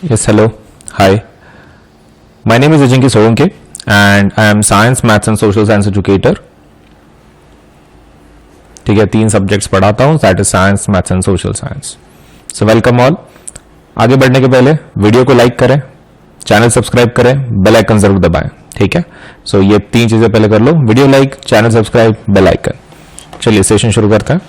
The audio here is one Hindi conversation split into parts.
Yes, hello. Hi. My name is Ajinki Solanke and I am Science, Maths and Social Science Educator. ठीक है, 3 सब्जेक्ट्स पढ़ाता हूँ, that is science, maths and social science. So welcome all. आगे बढ़ने के पहले वीडियो को लाइक करें, चैनल सब्सक्राइब करें, बेल आइकन जरूर दबाएं. ठीक है, सो ये 3 चीजें पहले कर लो: video like, channel subscribe, bell icon. चलिए सेशन शुरू करते हैं.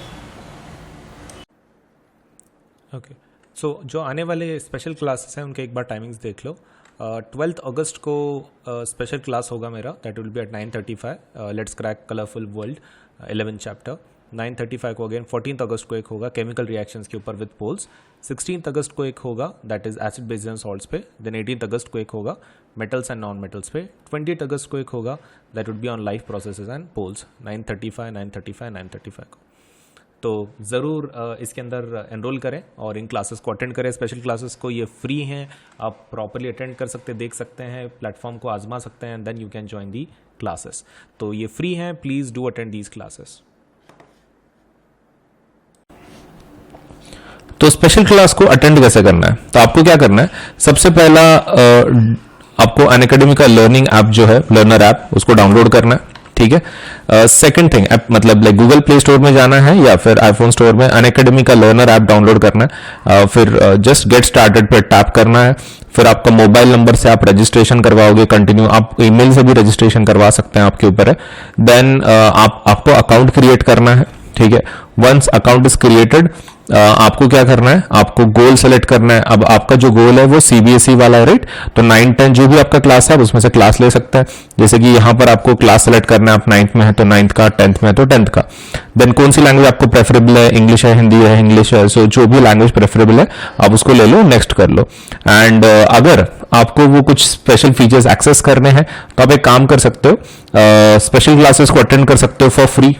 ओके, सो जो आने वाले स्पेशल क्लासेस हैं उनके एक बार टाइमिंग्स देख लो. 12th अगस्त को स्पेशल क्लास होगा मेरा, that will be at 9:35. Let's crack colourful world 11th chapter. 9:35 को अगेन 14th अगस्त को एक होगा केमिकल रिएक्शंस के ऊपर विद पोल्स. 16th अगस्त को एक होगा that is acid base and salts पे. देन 18th अगस्त को एक होगा मेटल्स एंड नॉन मेटल्स पे. 20th अगस्त को एक होगा that would be on life processes and polls. 9:35 को तो ज़रूर इसके अंदर एनरोल करें और इन क्लासेस को अटेंड करें. स्पेशल क्लासेस को ये फ्री हैं, आप प्रॉपरली अटेंड कर सकते, देख सकते हैं, प्लेटफॉर्म को आजमा सकते हैं, then you can join the classes. तो ये फ्री हैं, please do attend these classes. तो स्पेशल क्लास को अटेंड कैसे करना है? तो आपको क्या करना है, सबसे पहला आपको अनअकैडमी का लर्निंग ऐप जो है, लर्नर ऐप, उसको डाउनलोड करना है. ठीक है. सेकंड थिंग, मतलब लाइक गूगल प्ले स्टोर में जाना है या फिर आईफोन स्टोर में अनअकैडमी का लर्नर ऐप डाउनलोड करना है. फिर जस्ट गेट स्टार्टेड पर टैप करना है. फिर आपका मोबाइल नंबर से आप रजिस्ट्रेशन करवाओगे, कंटिन्यू. आप ईमेल से भी रजिस्ट्रेशन करवा सकते हैं, आपके ऊपर है. देन आपको अकाउंट क्रिएट करना है. ठीक है. वंस अकाउंट इज क्रिएटेड, आपको क्या करना है, आपको गोल सेलेक्ट करना है. अब आपका जो गोल है वो सीबीएसई वाला है, राइट? तो 9-10 जो भी आपका क्लास है उसमें से क्लास ले सकता है. जैसे कि यहां पर आपको क्लास सेलेक्ट करना है, आप 9th में है तो 9th का, 10th में है तो 10th का. देन कौन सी लैंग्वेज आपको प्रेफरेबल है, इंग्लिश है, हिंदी है, इंग्लिश है, सो जो भी लैंग्वेज प्रेफरेबल है आप उसको ले लो, नेक्स्ट कर लो. एंड अगर आपको वो कुछ स्पेशल फीचर्स एक्सेस करने हैं तो आप एक काम कर सकते हो, स्पेशल क्लासेस को अटेंड कर सकते हो for free.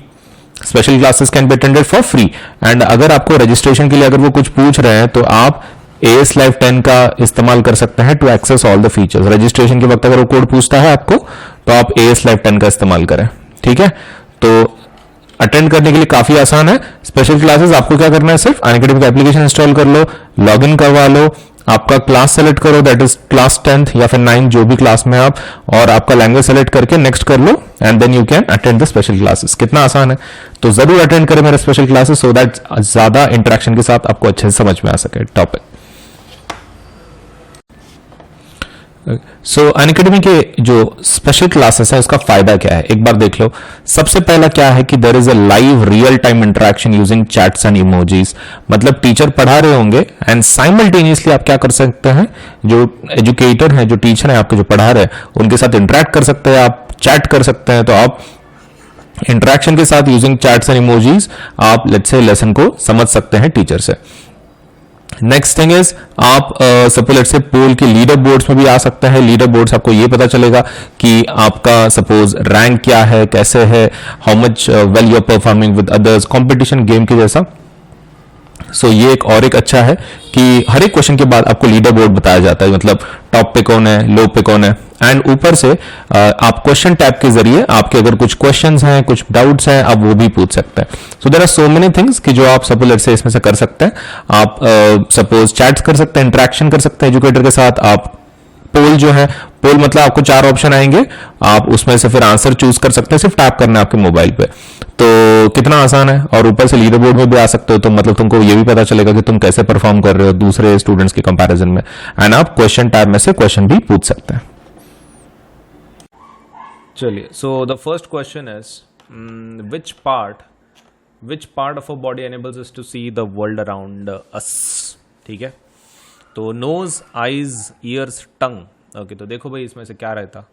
Special classes can be attended for free. And अगर आपको रजिस्ट्रेशन के लिए अगर वो कुछ पूछ रहे हैं तो आप AS Live 10 का इस्तेमाल कर सकते हैं to access all the features. Registration के वक्त अगर वो कोड पूछता है आपको तो आप AS Live 10 का इस्तेमाल करें. ठीक है, तो अटेंड करने के लिए काफी आसान है. स्पेशल क्लासेस आपको क्या करना है, सिर्फ अनअकैडमी का एप्लीकेशन इंस्टॉल कर लो, लॉग इन करवा लो, आपका क्लास सेलेक्ट करो, दैट इज क्लास 10th या फिर 9th जो भी क्लास में आप, और आपका लैंग्वेज सेलेक्ट करके नेक्स्ट कर लो and then you can attend the special classes. कितना आसान है. तो जरूर अटेंड करें मेरे स्पेशल क्लासेस सो दैट ज्यादा इंटरेक्शन के साथ आपको अच्छे से समझ में आ सके टॉपिक. सो अनअकैडमी के जो स्पेशल क्लासेस है उसका फायदा क्या है, एक बार देख लो. सबसे पहला क्या है कि there is a live real time interaction using chats and emojis. मतलब टीचर पढ़ा रहे होंगे एंड साइमल्टेनियसली आप क्या कर सकते हैं, जो एजुकेटर है, जो टीचर है आपके, जो पढ़ा रहे हैं, उनके साथ इंटरेक्ट कर सकते हैं, आप चैट कर सकते हैं. तो आप इंटरेक्शन के साथ यूजिंग चैट्स एंड इमोजीज आप लेट्स से लेसन को समझ सकते हैं टीचर से. नेक्स्ट थिंग इज आप सपोज लेट्स से पोल के लीडर बोर्ड्स में भी आ सकते हैं. लीडर बोर्ड्स आपको ये पता चलेगा कि आपका सपोज रैंक क्या है, कैसे है, how much well you are performing with others, competition game के जैसा. सो ये एक अच्छा है कि हर एक क्वेश्चन के बाद आपको लीडर बोर्ड बताया जाता है, मतलब टॉप पे कौन है, लो पे कौन है. एंड ऊपर से आप क्वेश्चन टैब के जरिए आपके अगर कुछ क्वेश्चंस हैं, कुछ डाउट्स हैं, आप वो भी पूछ सकते हैं. So there are so many things कि जो आप सपोज से इसमें से कर सकते हैं. आप सपोज चैट्स कर सकते हैं, इंटरेक्शन कर सकते हैं एजुकेटर के साथ. आप पोल जो है, पोल मतलब आपको 4 ऑप्शन आएंगे, आप उसमें से फिर आंसर चूज कर सकते हैं, सिर्फ टैप करना है आपके मोबाइल पे. तो कितना आसान है. और ऊपर से लीडर बोर्ड में भी आ सकते हो, तो मतलब तुमको ये भी पता चलेगा कि तुम कैसे परफॉर्म कर रहे हो दूसरे स्टूडेंट्स के कंपैरिजन में. एंड आप क्वेश्चन टैब में से क्वेश्चन भी पूछ सकते हैं. चलिए, so the first question is which part of a body enables us to see the world around us. ठीक है, तो nose, eyes, ears, tongue. Okay, तो देखो भाई इसमें से क्या रहता.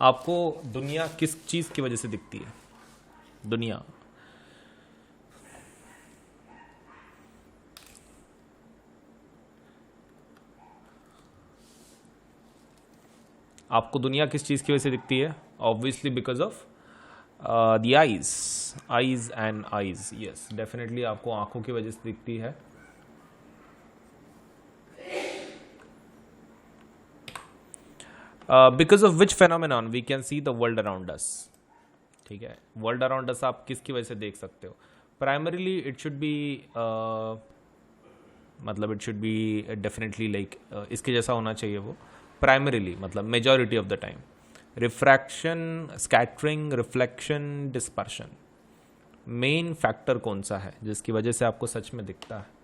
आपको दुनिया किस चीज की वजह से दिखती है? दुनिया आपको दुनिया किस चीज की वजह से दिखती है? Obviously because of the eyes and eyes. Yes, definitely आपको आंखों की वजह से दिखती है. Because of which phenomenon we can see the world around us. ठीक है, वर्ल्ड अराउंड अस आप किसकी वजह से देख सकते हो? प्राइमरीली इट शुड बी मतलब it should be definitely like इसके जैसा होना चाहिए वो, प्राइमरीली मतलब majority of the time. Refraction, scattering, reflection, dispersion, main factor कौन सा है जिसकी वजह से आपको सच में दिखता है?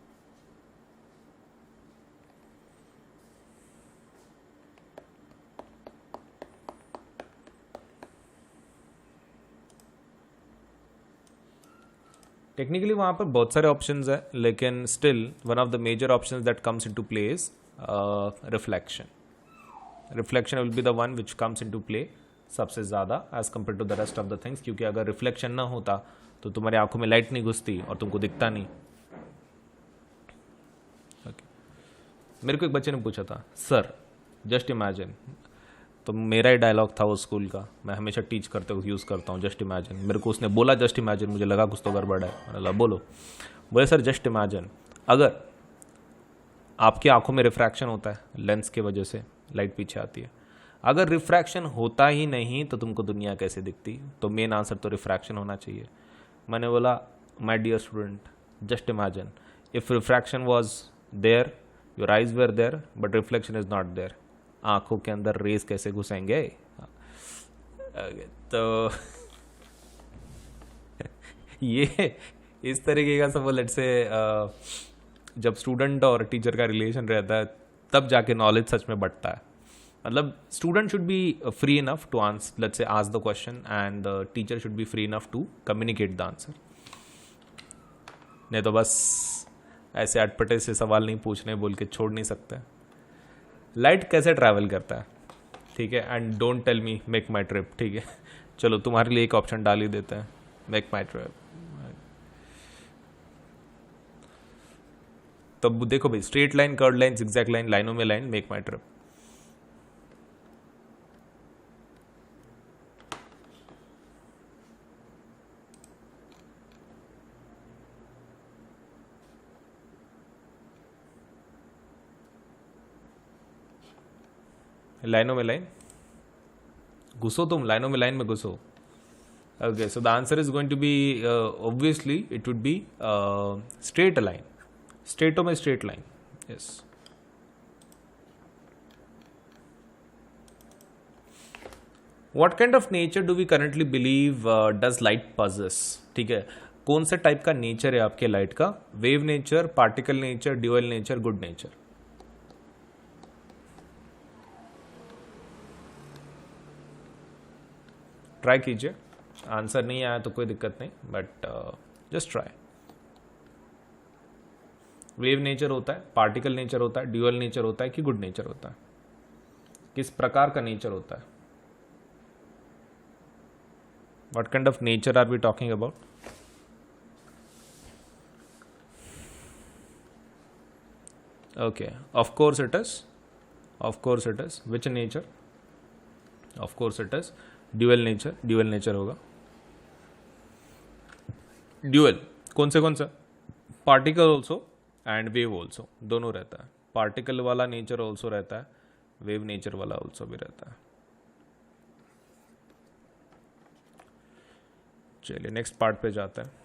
टेक्निकली वहाँ पर बहुत सारे ऑप्शंस है, लेकिन still one of the major options that comes into play is reflection. Reflection will be the one which comes into play सबसे ज़्यादा as compared to the rest of the things, क्योंकि अगर रिफ्लेक्शन ना होता तो तुम्हारी आंखों में लाइट नहीं घुसती और तुमको दिखता नहीं। मेरे को एक बच्चे ने पूछा था, सर जस्ट इमेजिन, तो मेरा ही डायलॉग था वो स्कूल का, मैं हमेशा टीच करते हुए यूज़ करता हूँ, जस्ट इमेजिन। मेरे को उसने बोला जस्ट इमेजिन, मुझे लगा कुछ तो गड़बड़ है, मैंने बोला बोलो। बोले सर जस्ट इमेजिन, अगर आपकी आंखों में रिफ्रैक्शन होता है लेंस के वजह से, लाइट पीछे आती है, अगर रिफ्रैक्शन होता ही नहीं तो तुमको दुनिया कैसे दिखती? तो मेन आंसर तो रिफ्रैक्शन होना चाहिए। मैंने बोला my dear student, just imagine if refraction was there, your eyes were there but reflection is not there, आंखों के अंदर रेस कैसे घुसेंगे? तो ये इस तरीके का सब लेट्स से जब स्टूडेंट और टीचर का रिलेशन रहता है तब जाके नॉलेज सच में बढ़ता है। मतलब student should be free enough to answer, let's say ask the question, and the teacher should be free enough to communicate the answer. नहीं तो बस ऐसे अटपटे से सवाल नहीं पूछने बोल के छोड़ नहीं सकते। लाइट कैसे ट्रैवल करता है, ठीक है, and don't tell me make my trip, ठीक है, चलो तुम्हारे लिए एक ऑप्शन डाल ही देते हैं, मेक माई ट्रिप। तो देखो भाई, straight line, curve line, zigzag line, लाइनों में लाइन, मेक माई ट्रिप। लाइनों में लाइन घुसो, तुम लाइनों में लाइन में घुसो। Okay, so the answer is going to be obviously it would be straight line, स्ट्रेटों में straight line, yes. What kind of nature do we currently believe does light possess? ठीक है, कौन से टाइप का नेचर है आपके लाइट का? Wave nature, particle nature, dual nature, good nature? Try कीजिए, आंसर नहीं आया तो कोई दिक्कत नहीं, but just try. Wave nature होता है, पार्टिकल नेचर होता है, ड्यूअल नेचर होता है कि गुड नेचर होता है? किस प्रकार का नेचर होता है? What kind of nature are we talking about? Okay, of course it is, of course it is. Which nature? Of course it is dual nature, dual nature होगा। ड्यूअल कौन सा? Particle also and wave also, दोनों रहता है। पार्टिकल वाला नेचर ऑल्सो रहता है, वेव नेचर वाला ऑल्सो भी रहता है। चलिए नेक्स्ट पार्ट पे जाते हैं।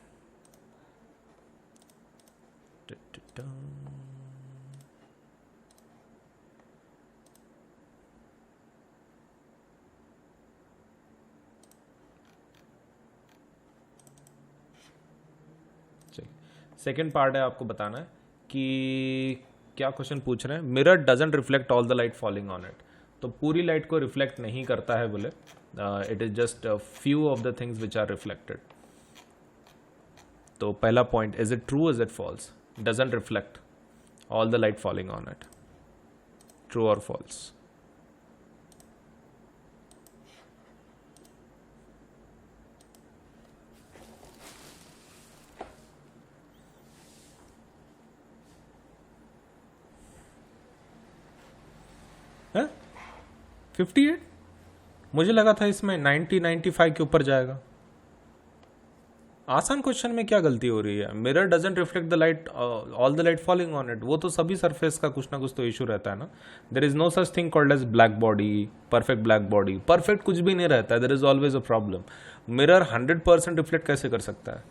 सेकेंड पार्ट है, आपको बताना है कि क्या क्वेश्चन पूछ रहे हैं। Mirror doesn't reflect all the light falling on it, तो पूरी लाइट को रिफ्लेक्ट नहीं करता है बोले, it is just few of the things which are reflected. तो पहला point, is it true, is it false? Doesn't reflect all the light falling on it, true और फॉल्स? है 58? मुझे लगा था इसमें 90-95 के ऊपर जाएगा। आसान क्वेश्चन में क्या गलती हो रही है? Mirror doesn't reflect the light, all the light falling on it, वो तो सभी सरफेस का कुछ ना कुछ तो इशू रहता है ना। There is no such thing called as black body, perfect black body, perfect कुछ भी नहीं रहता है, there is always a problem. Mirror 100% reflect कैसे कर सकता है?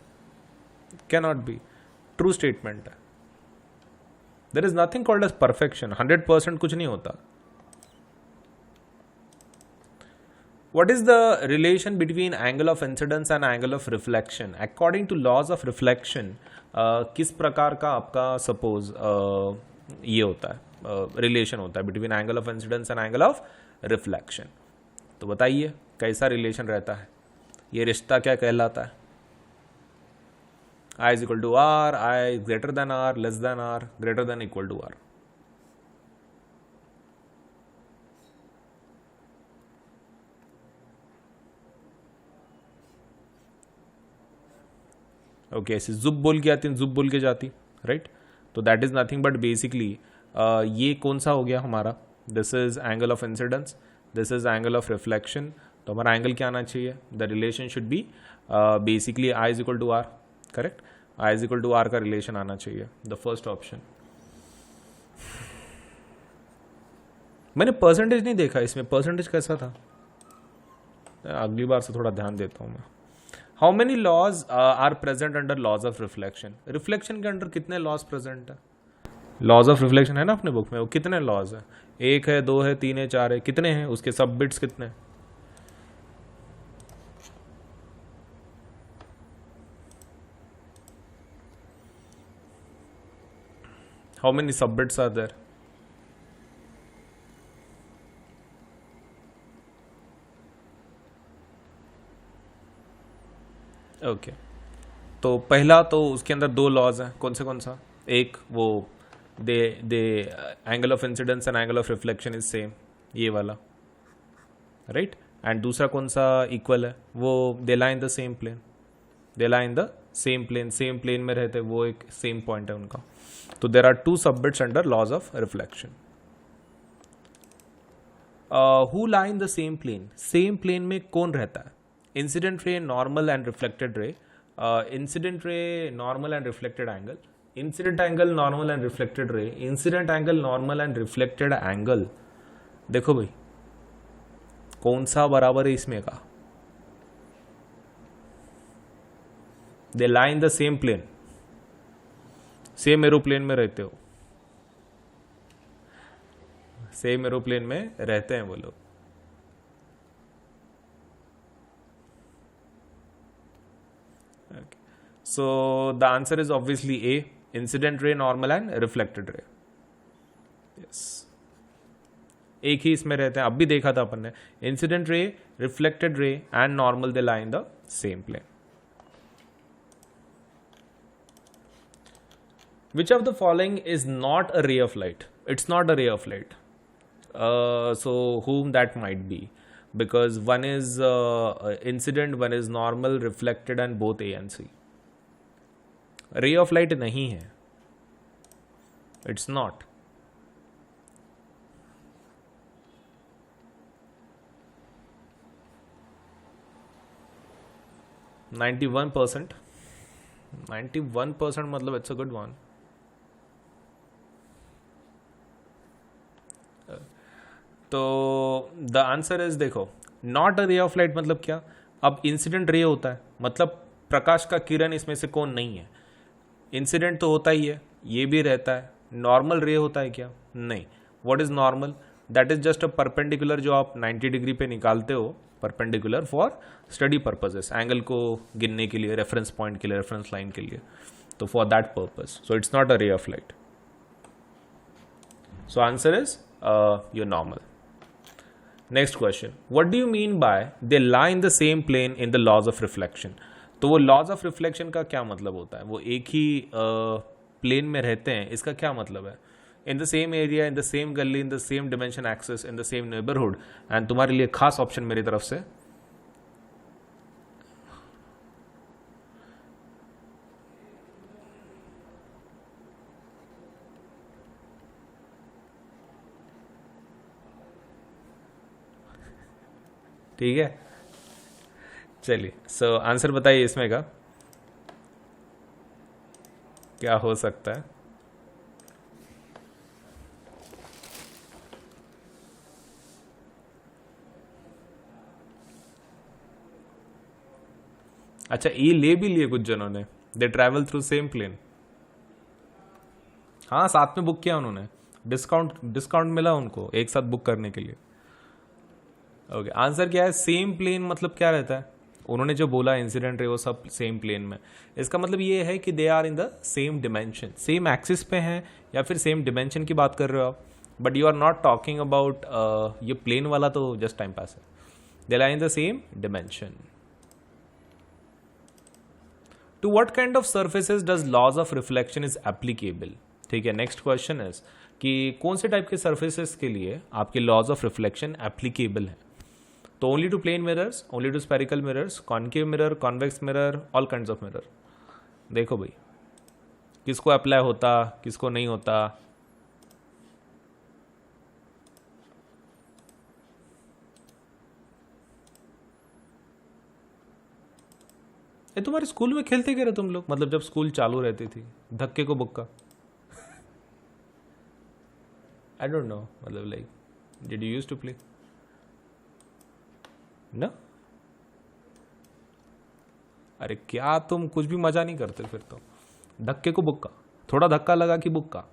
कैनॉट बी, ट्रू स्टेटमेंट है. There is nothing called as perfection. 100% कुछ नहीं होता. What is the relation between angle of incidence and angle of reflection? According to laws of reflection, किस प्रकार का आपका सपोज ये होता है, रिलेशन होता है between angle of incidence and angle of reflection? तो बताइए कैसा रिलेशन रहता है, ये रिश्ता क्या कहलाता है? I is equal to R, I greater than R, less than R, greater than equal to R. Okay, ऐसे जुब बोल के आती, जुब बोल के जाती, राइट? तो that is nothing but basically ये कौन सा हो गया हमारा? This is angle of incidence, this is angle of reflection. तो हमारा एंगल क्या आना चाहिए? The relation should be basically I is equal to R. Correct, I is equal to R का रिलेशन आना चाहिए, द फर्स्ट ऑप्शन. मैंने परसेंटेज नहीं देखा इसमें, परसेंटेज कैसा था? अगली बार से थोड़ा ध्यान देता हूँ मैं. How many laws are present under laws of reflection? Reflection के अंडर कितने लॉज प्रेजेंट है? लॉज ऑफ रिफ्लेक्शन है ना अपने बुक में, वो कितने लॉज है? 1 है, 2 है, 3 है, 4 है, कितने हैं? उसके सब बिट्स कितने? हाउ मेनी सब बिट्स आर देयर? ओके, तो पहला तो उसके अंदर 2 लॉज हैं. कौन सा? एक वो the angle of incidence and angle of reflection is same, ये वाला, राइट? एंड दूसरा कौन सा इक्वल है? वो they lie in the same plane, they lie in the same plane में रहते, वो एक सेम पॉइंट है उनका. तो there are 2 sub bits under laws of reflection. Who lie in the same plane? Same plane में कौन रहता है? Incident ray, normal and reflected ray. Incident ray, normal and reflected angle. Incident angle, normal and reflected ray. Incident angle, normal and reflected angle. देखो भाई कौन सा बराबर है इसमें का? They lie in the same plane, same aeroplane में रहते हो, सेम एरोप्लेन में रहते हैं वो लोग. So the answer is obviously A, incident ray, normal and reflected ray. Yes, एक ही इसमें रहते हैं. अब भी देखा था अपन ने, incident ray, reflected ray and normal they lie in the same plane. Which of the following is not a ray of light? It's not a ray of light. So whom that might be? Because one is incident, one is normal, reflected and both A and C. रे ऑफ लाइट नहीं है, इट्स नॉट. नाइन्टी 91% मतलब इट्स अ गुड वन. तो द आंसर इज, देखो not a ray of light मतलब क्या? अब इंसिडेंट रे होता है मतलब प्रकाश का किरण इसमें से कौन नहीं है. इंसिडेंट तो होता ही है, ये भी रहता है. नॉर्मल रे होता है क्या? नहीं. What is normal? That is just a perpendicular जो आप 90 डिग्री पे निकालते हो, perpendicular for study purposes, angle को गिनने के लिए, रेफरेंस पॉइंट के लिए, रेफरेंस लाइन के लिए. तो for that purpose, so it's not a ray of light. So answer is your normal. Next question, what do you mean by they lie in the same plane in the laws of reflection? तो वो लॉज ऑफ रिफ्लेक्शन का क्या मतलब होता है? वो एक ही प्लेन में रहते हैं, इसका क्या मतलब है? In the same area, in the same गली, in the same dimension axes, in the same neighbourhood. And तुम्हारे लिए खास ऑप्शन मेरी तरफ से, ठीक है. चलिए, सो आंसर बताइए इसमें का क्या हो सकता है? अच्छा, ई ले भी लिए कुछ जनों ने. They travel through same plane. हाँ, साथ में बुक किया उन्होंने, डिस्काउंट मिला उनको एक साथ बुक करने के लिए। ओके, आंसर क्या है? सेम प्लेन मतलब क्या रहता है? उन्होंने जो बोला इंसिडेंट रे वो सब सेम प्लेन में, इसका मतलब ये है कि they are in the same dimension, same axis पे हैं या फिर सेम डिमेंशन की बात कर रहे हो आप। But you are not talking about ये प्लेन वाला, तो जस्ट टाइम पास है। They are in the same dimension. To what kind of surfaces does laws of reflection is applicable? ठीक है, नेक्स्ट क्वेश्चन इज कि कौन से टाइप के सर्फेसेस के लिए आपके लॉज ऑफ रिफ्लेक्शन एप्लीकेबल है? तो only to plane mirrors, only to spherical mirrors, concave mirror, convex mirror, all kinds of mirror. देखो भाई, किसको अप्लाई होता, किसको नहीं होता। ये तुम्हारे स्कूल में खेलते क्या रहे तुम लोग? मतलब जब स्कूल चालू रहती थी, धक्के को बुक्का। आई डोंट नो, मतलब like did you use to play? ना? अरे क्या तुम कुछ भी मजा नहीं करते फिर तो। धक्के को बुक्का, थोड़ा धक्का लगा कि बुक्का।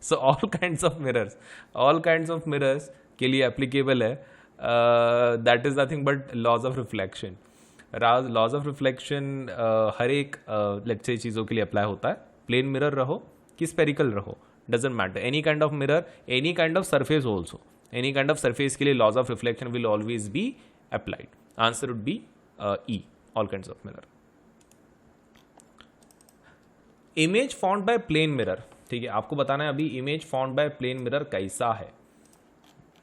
So all kinds of mirrors, all kinds of mirrors के लिए एप्लीकेबल है। That is nothing but laws of reflection. Laws of reflection हर एक लेट्स से चीज़ों के लिए अप्लाई होता है। प्लेन मिरर रहो कि स्पेरिकल रहो, doesn't matter. Any kind of mirror, any kind of surface also, any kind of surface के लिए laws of reflection will always be applied. Answer would be E, all kinds of mirror. Image formed by plane mirror, ठीक है, आपको बताना है अभी image formed by plane mirror कैसा है,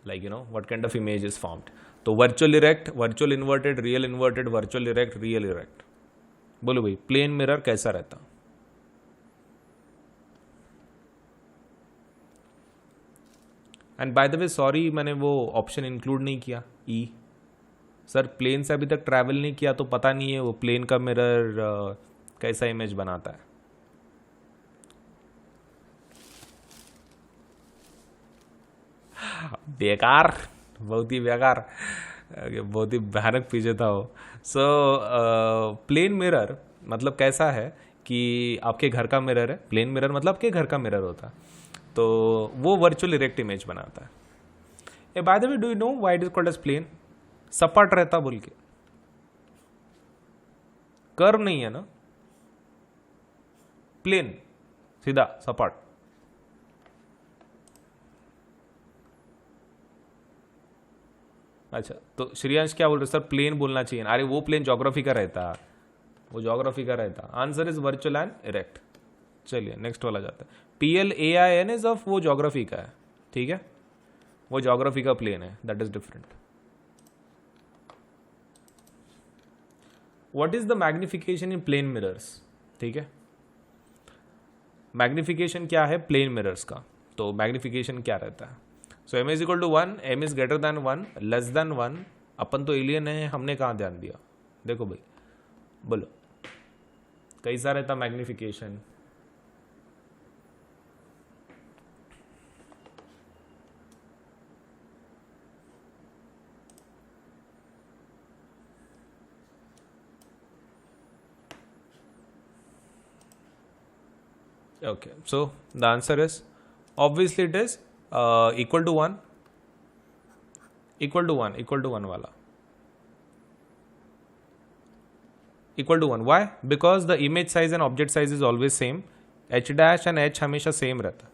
like you know what kind of image is formed. तो virtual erect, virtual inverted, real inverted, virtual erect, real erect. बोलो भाई, प्लेन मिरर कैसा रहता? And bye the way sorry, मैंने वो ऑप्शन इंक्लूड नहीं किया, ई। सर प्लेन से अभी तक ट्रैवल नहीं किया तो पता नहीं है वो प्लेन का मिरर कैसा इमेज बनाता है। बेकार, बहुत ही बेकार, बहुत ही भयानक पीछे था वो। सो प्लेन मिरर मतलब कैसा है कि आपके घर का मिरर है, प्लेन मिरर मतलब आपके घर का मिरर होता है, तो वो वर्चुअल इरेक्ट इमेज बनाता है। Ah by the way, do you know why it is called as plane? सपाट रहता बोल के, कर्व नहीं है ना, प्लेन, सीधा सपाट। अच्छा, तो श्रेयांश क्या बोल रहे सर? प्लेन बोलना चाहिए। अरे वो प्लेन ज्योग्राफी का रहता, वो ज्योग्राफी का रहता। Answer is virtual and erect. चलिए नेक्स्ट वाला जाता है। PLAIN इज ऑफ, वो ज्योग्राफी का है, ठीक है, वो ज्योग्राफी का प्लेन है, that is different. What is the magnification in plane mirrors? ठीक है, मैग्निफिकेशन क्या है प्लेन मिरर्स का? तो मैग्निफिकेशन क्या रहता है? So m is equal to 1, m is greater than 1, less than 1। अपन तो एलियन है, हमने कहाँ ध्यान दिया? देखो भाई, बोलो कैसा रहता magnification? Okay, so the answer is obviously it is equal to 1, equal to 1, equal to 1 वाला, equal to 1. Why? Because the image size and object size is always same. H dash and H हमेशा सेम रहता है।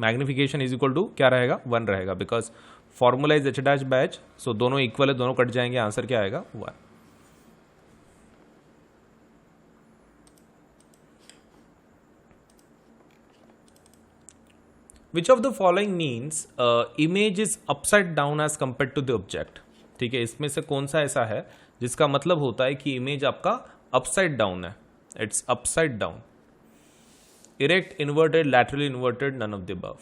मैग्निफिकेशन इज इक्वल टू क्या रहेगा? 1 रहेगा, because formula is H dash by H, सो दोनों इक्वल है, दोनों कट जाएंगे, आंसर क्या आएगा? 1। Which of the following means image is upside down as compared to the object? ठीक है, इसमें से कौन सा ऐसा है जिसका मतलब होता है कि इमेज आपका अपसाइड डाउन है? It's upside down. Erect, inverted, laterally inverted, none of the above.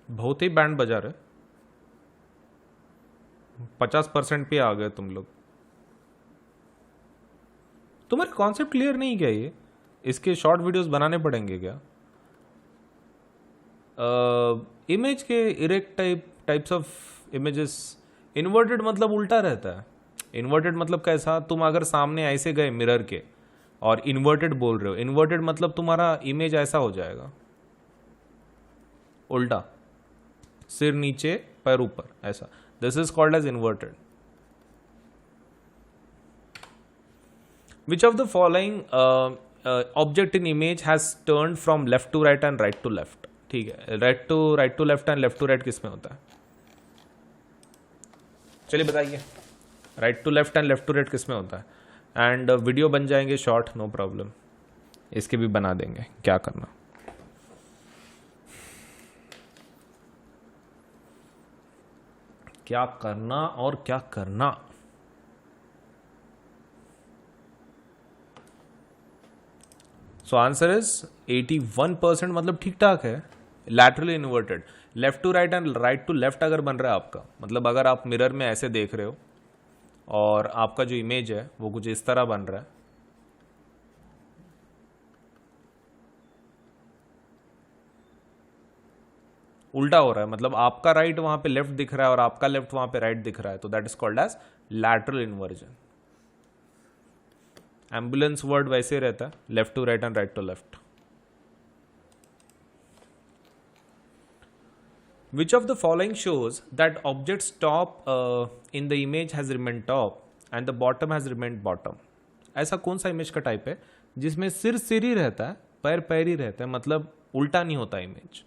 बहुत ही बैंड बजा रहे, 50% पे आ गए तुम लोग। तुम्हारे कॉन्सेप्ट क्लियर नहीं क्या ये? इसके शॉर्ट वीडियोस बनाने पड़ेंगे क्या? इमेज के erect types of images, inverted मतलब उल्टा रहता है। इन्वर्टेड मतलब कैसा, तुम अगर सामने ऐसे गए मिरर के और इन्वर्टेड बोल रहे हो, इन्वर्टेड मतलब तुम्हारा इमेज ऐसा हो जाएगा, उल्टा, सिर नीचे पैर ऊपर, ऐसा। This is called as inverted. Which of the following object in image has turn from left to right and right to left? ठीक है, right to left and left to right किस में होता है? चलिए बताइए, right to left and left to right किस में होता है? एंड वीडियो बन जाएंगे शॉर्ट, नो प्रॉब्लम, इसके भी बना देंगे, क्या करना। क्या करना और क्या करना। सो आंसर इज 81%, मतलब ठीक ठाक है। Laterally inverted, left to right and right to left अगर बन रहा है आपका, मतलब अगर आप मिरर में ऐसे देख रहे हो और आपका जो इमेज है वो कुछ इस तरह बन रहा है, उल्टा हो रहा है, मतलब आपका राइट वहां पे लेफ्ट दिख रहा है और आपका लेफ्ट वहां पे राइट दिख रहा है, तो that is called as lateral inversion. Ambulance word वैसे रहता है, left to right and right to left. Which of the following shows that object's top in the image has remained top and the bottom has remained bottom? ऐसा कौन सा इमेज का टाइप है जिसमें सिर सिर ही रहता है, पैर पैर ही रहता है, मतलब उल्टा नहीं होता इमेज?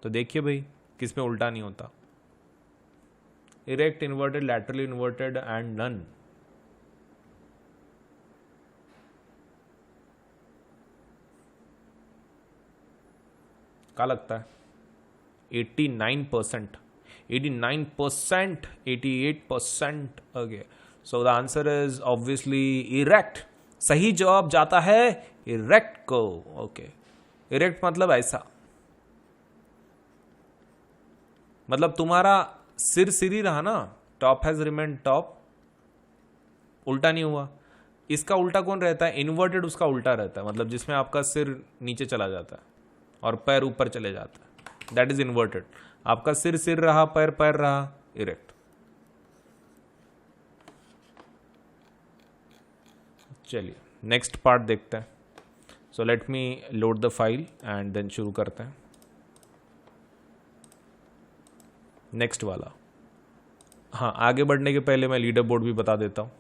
तो देखिए भाई, किस में उल्टा नहीं होता? Erect, inverted, laterally inverted and none. क्या लगता है? 89%, 89%, 88%। Okay, so the answer is obviously erect. सही जवाब जाता है इरेक्ट को। ओके, इरेक्ट मतलब ऐसा, मतलब तुम्हारा सिर सिर ही रहा ना, टॉप हैज रिमेन टॉप, उल्टा नहीं हुआ। इसका उल्टा कौन रहता है? इन्वर्टेड, उसका उल्टा रहता है, मतलब जिसमें आपका सिर नीचे चला जाता है और पैर ऊपर चले जाता है, दैट इज इन्वर्टेड। आपका सिर सिर रहा, पैर पैर रहा, इरेक्ट। चलिए नेक्स्ट पार्ट देखते हैं। So let me load the file and then शुरू करते हैं नेक्स्ट वाला। हाँ, आगे बढ़ने के पहले मैं लीडर बोर्ड भी बता देता हूँ।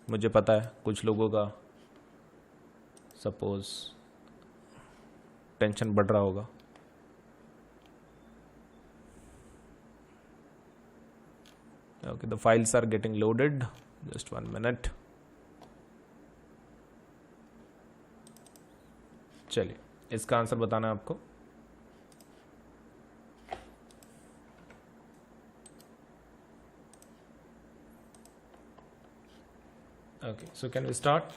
मुझे पता है कुछ लोगों का सपोज टेंशन बढ़ रहा होगा। Okay, the files are getting loaded. Just 1 minute. चलिए, इसका आंसर बताना है आपको। Okay, so can we start?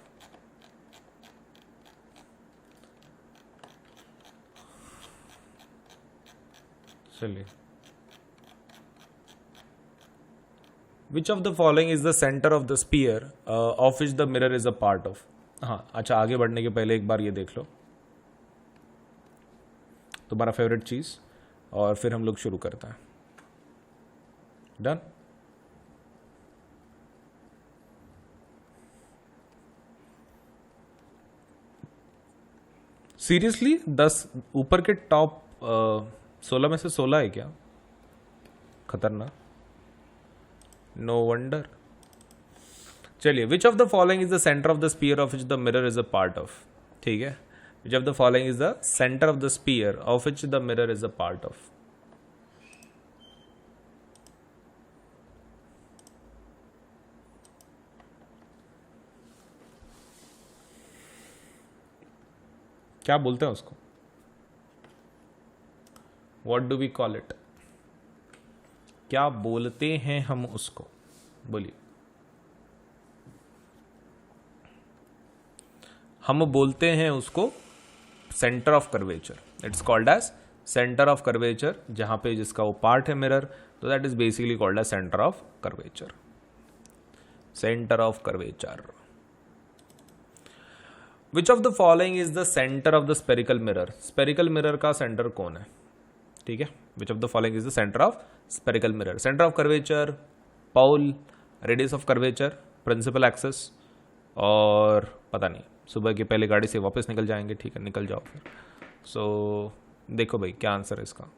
चलिए, Which of the following is the center of the sphere of which the mirror is a part of? हाँ, अच्छा, आगे बढ़ने के पहले एक बार ये देख लो तुम्हारा फेवरेट चीज, और फिर हम लोग शुरू करते हैं। डन? सीरियसली 10 ऊपर के टॉप 16 में से 16 है क्या? खतरनाक, नो वंडर। चलिए, which of the following is the centre of the sphere of which the mirror is a part of? ठीक है, which of the following is the centre of the sphere of which the mirror is a part of? क्या बोलते हैं उसको? What do we call it? क्या बोलते हैं हम उसको? बोलिए। हम बोलते हैं उसको centre of curvature. It's called as centre of curvature, जहां पे जिसका वो पार्ट है मिरर, तो that is basically called as centre of curvature. Centre of curvature. Which of the following is the centre of the spherical mirror? Spherical mirror का सेंटर कौन है? ठीक है, which of the following is the centre of spherical mirror? Centre of curvature, pole, radius of curvature, principal axis, और पता नहीं, सुबह की पहले गाड़ी से वापस निकल जाएंगे। ठीक है, निकल जाओ फिर। सो देखो भाई क्या आंसर है इसका।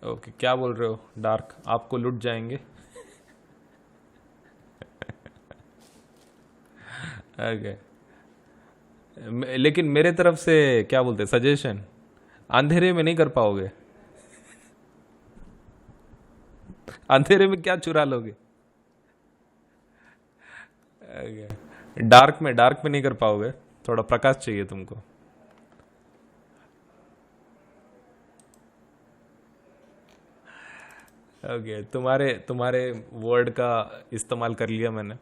ओके, क्या बोल रहे हो डार्क? आपको लुट जाएंगे। ओके, लेकिन मेरे तरफ से क्या बोलते, सजेशन, अंधेरे में नहीं कर पाओगे। अंधेरे में क्या चुरा लोगे? ओके, डार्क में नहीं कर पाओगे, थोड़ा प्रकाश चाहिए तुमको। ओके, तुम्हारे वर्ड का इस्तेमाल कर लिया मैंने।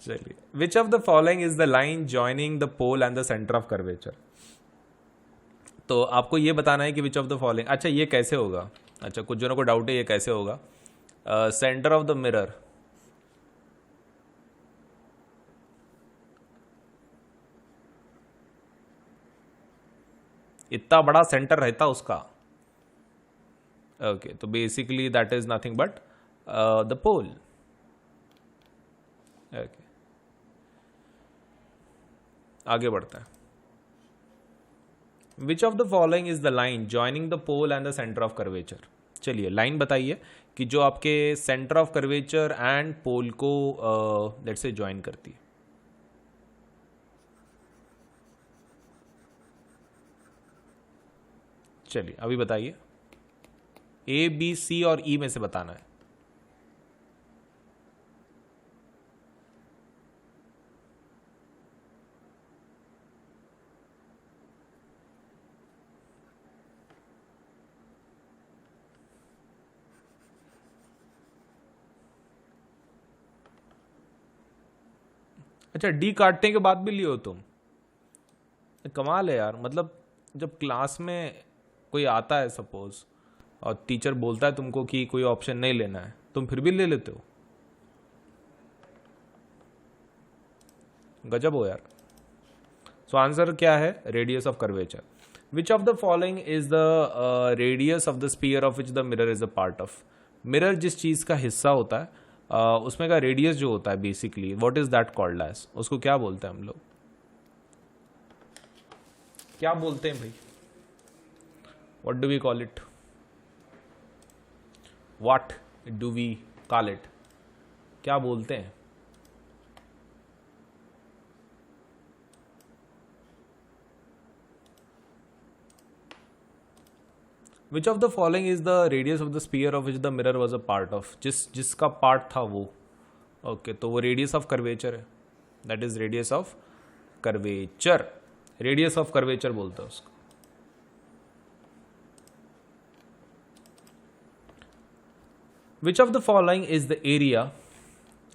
चलिए, which of the following is the line joining the pole and the centre of curvature? तो आपको ये बताना है कि विच ऑफ द फॉलोइंग। अच्छा, ये कैसे होगा? अच्छा, कुछ जनों को डाउट है ये कैसे होगा। सेंटर ऑफ द मिरर, इतना बड़ा सेंटर रहता उसका। ओके, तो basically that is nothing but the pole. Okay, आगे बढ़ते हैं। Which of the following is the line joining the pole and the centre of curvature? चलिए, लाइन बताइए कि जो आपके centre of curvature and pole को लेट्स से ज्वाइन करती है। चलिए, अभी बताइए, ए, बी, सी और ई में से बताना है। अच्छा, डी काटने के बाद भी लियो तुम? कमाल है यार। मतलब जब क्लास में कोई आता है सपोज और टीचर बोलता है तुमको कि कोई ऑप्शन नहीं लेना है, तुम फिर भी ले लेते हो। गजब हो यार। सो आंसर क्या है? Radius of curvature. Which of the following is the radius of the sphere of which the mirror is a part of? Mirror जिस चीज का हिस्सा होता है उसमें का रेडियस जो होता है basically, what is that called as? उसको क्या बोलते हैं हम लोग? क्या बोलते हैं भाई? What do we call it? What do we call it? क्या बोलते हैं? Which of the following is the radius of the sphere of which the mirror was a part of? जिसका पार्ट था वो। ओके, तो वो रेडियस ऑफ कर्वेचर है। That is radius of curvature. Radius of curvature बोलते हैं उसको। Which of the following is the area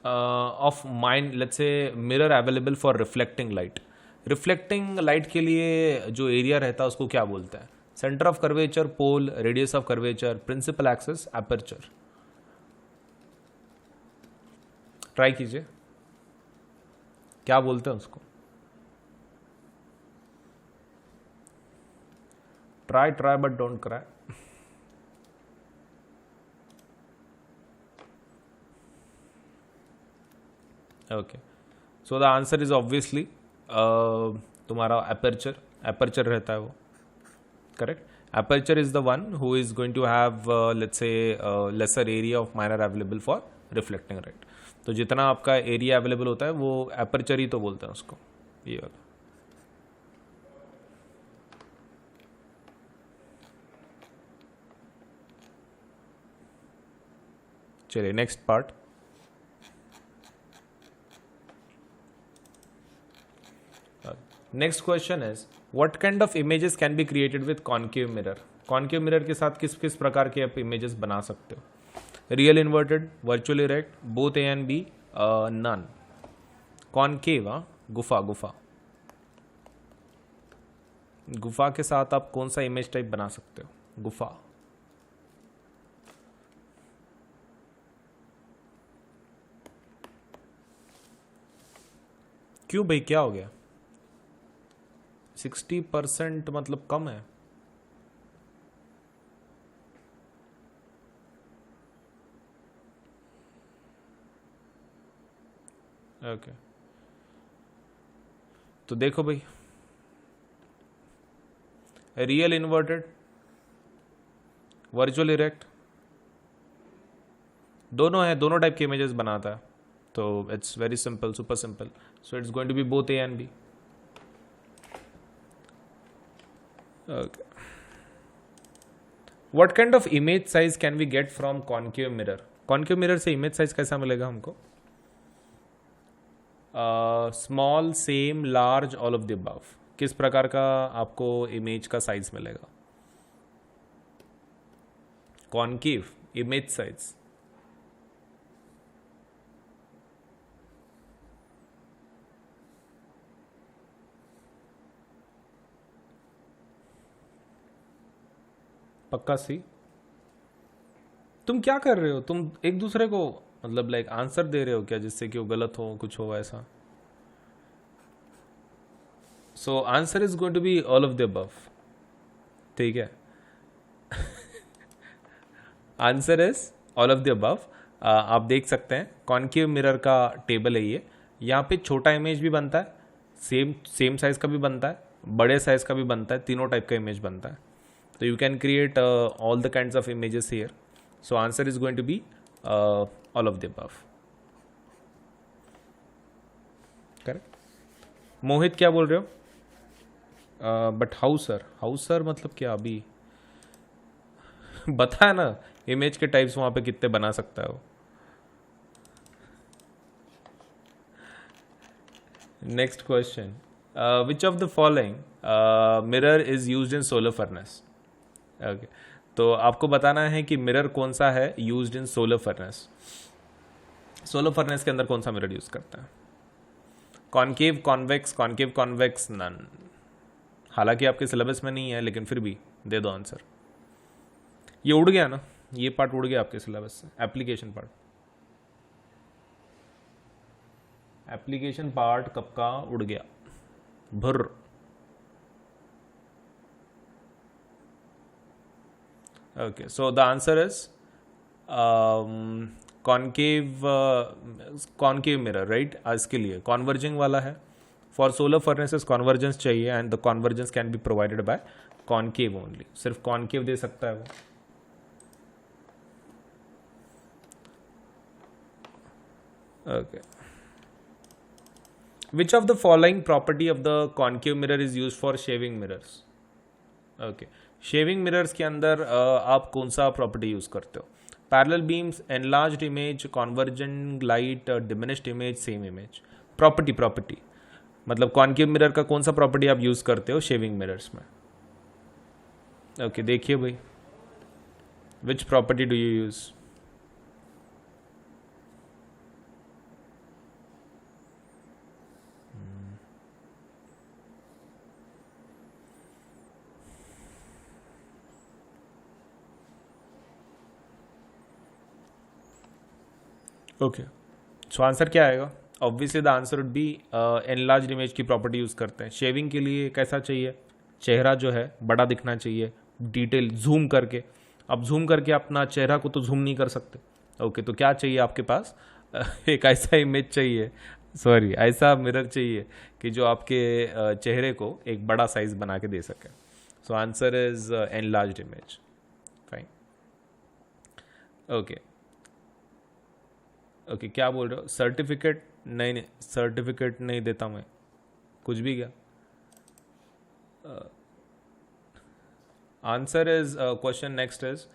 of mind, let's say mirror available for reflecting light? Reflecting light के लिए जो एरिया रहता है उसको क्या बोलते हैं? Centre of curvature, pole, radius of curvature, principal axis, aperture. Try कीजिए, क्या बोलते हैं उसको? Try but don't cry. Okay, so the answer is obviously तुम्हारा एपर्चर रहता है वो। Correct, aperture is the one who is going to have let's say lesser area of minor available for reflecting light. तो जितना आपका एरिया अवेलेबल होता है वो एपर्चर ही तो बोलते हैं उसको, ये वाला। चलिए, next part. Next question is what kind of images can be created with concave mirror? Concave mirror के साथ किस किस प्रकार के आप इमेजेस बना सकते हो? Real inverted, virtual erect, both A and B, none. Concave, गुफा. गुफा गुफा के साथ आप कौन सा इमेज टाइप बना सकते हो? गुफा. क्यों भाई, क्या हो गया? 60% मतलब कम है. ओके तो देखो भाई, रियल इन्वर्टेड, वर्चुअल इरेक्ट, दोनों है, दोनों टाइप के इमेजेस बनाता है. तो it's very simple, super simple. So it's going to be both A and B. Okay. What kind of image size can we get from concave mirror? Concave mirror से इमेज साइज कैसा मिलेगा हमको? Small, same, large, all of the above. किस प्रकार का आपको इमेज का साइज मिलेगा? Concave image size. पक्का सी? तुम क्या कर रहे हो? तुम एक दूसरे को मतलब लाइक आंसर दे रहे हो क्या, जिससे कि वो गलत हो, कुछ हो ऐसा? So answer is going to be all of the above. ठीक है, answer is all of the above. आप देख सकते हैं कॉन्केव मिरर का टेबल है ये. यहाँ पे छोटा इमेज भी बनता है, सेम साइज का भी बनता है, बड़े साइज का भी बनता है, तीनों टाइप का इमेज बनता है. तो you can create all the kinds of images here. So answer is going to be all of the above. Correct. Mohit क्या बोल रहे हो? But how sir? How sir मतलब क्या? अभी बताया ना, इमेज के टाइप्स वहां पे कितने बना सकता है वो. Next question. Which of the following mirror is used in solar furnace? Okay, तो आपको बताना है कि मिरर कौन सा है used in solar furnace. Solar furnace के अंदर कौन सा मिरर यूज करता है? Concave, convex, concave, convex, none. हालांकि आपके सिलेबस में नहीं है, लेकिन फिर भी दे दो आंसर. ये उड़ गया ना, ये पार्ट उड़ गया आपके सिलेबस से. एप्लीकेशन पार्ट, एप्लीकेशन पार्ट कब का उड़ गया? भुर्र. Okay, so the answer is concave mirror, right. इसके लिए कॉन्वर्जिंग वाला है. फॉर सोलर फर्नेसेस कॉन्वर्जेंस चाहिए, and the convergence can be provided by concave only. सिर्फ कॉन्केव दे सकता है वो. Okay. Which of the following property of the concave mirror is use for shaving mirrors? Okay, shaving mirrors के अंदर आप कौन सा प्रॉपर्टी यूज करते हो? Parallel beams, enlarged image, convergent light, diminished image, same image. Property मतलब कॉन्केव मिरर का कौन सा प्रॉपर्टी आप यूज करते हो शेविंग मिरर्स में? ओके, देखिए भाई, which property do you use? Okay, so answer क्या आएगा? Obviously the answer would B enlarged image की प्रॉपर्टी यूज करते हैं. शेविंग के लिए कैसा चाहिए? चेहरा जो है बड़ा दिखना चाहिए, डिटेल जूम करके. अब जूम करके अपना चेहरा को तो जूम नहीं कर सकते. ओके, तो क्या चाहिए आपके पास? एक ऐसा इमेज चाहिए, सॉरी ऐसा मिरर चाहिए कि जो आपके चेहरे को एक बड़ा साइज बना के दे सके. सो answer is enlarged image. Fine. Okay okay, क्या बोल रहे हो? सर्टिफिकेट? नहीं, सर्टिफिकेट नहीं देता मैं, कुछ भी. क्या answer is question next is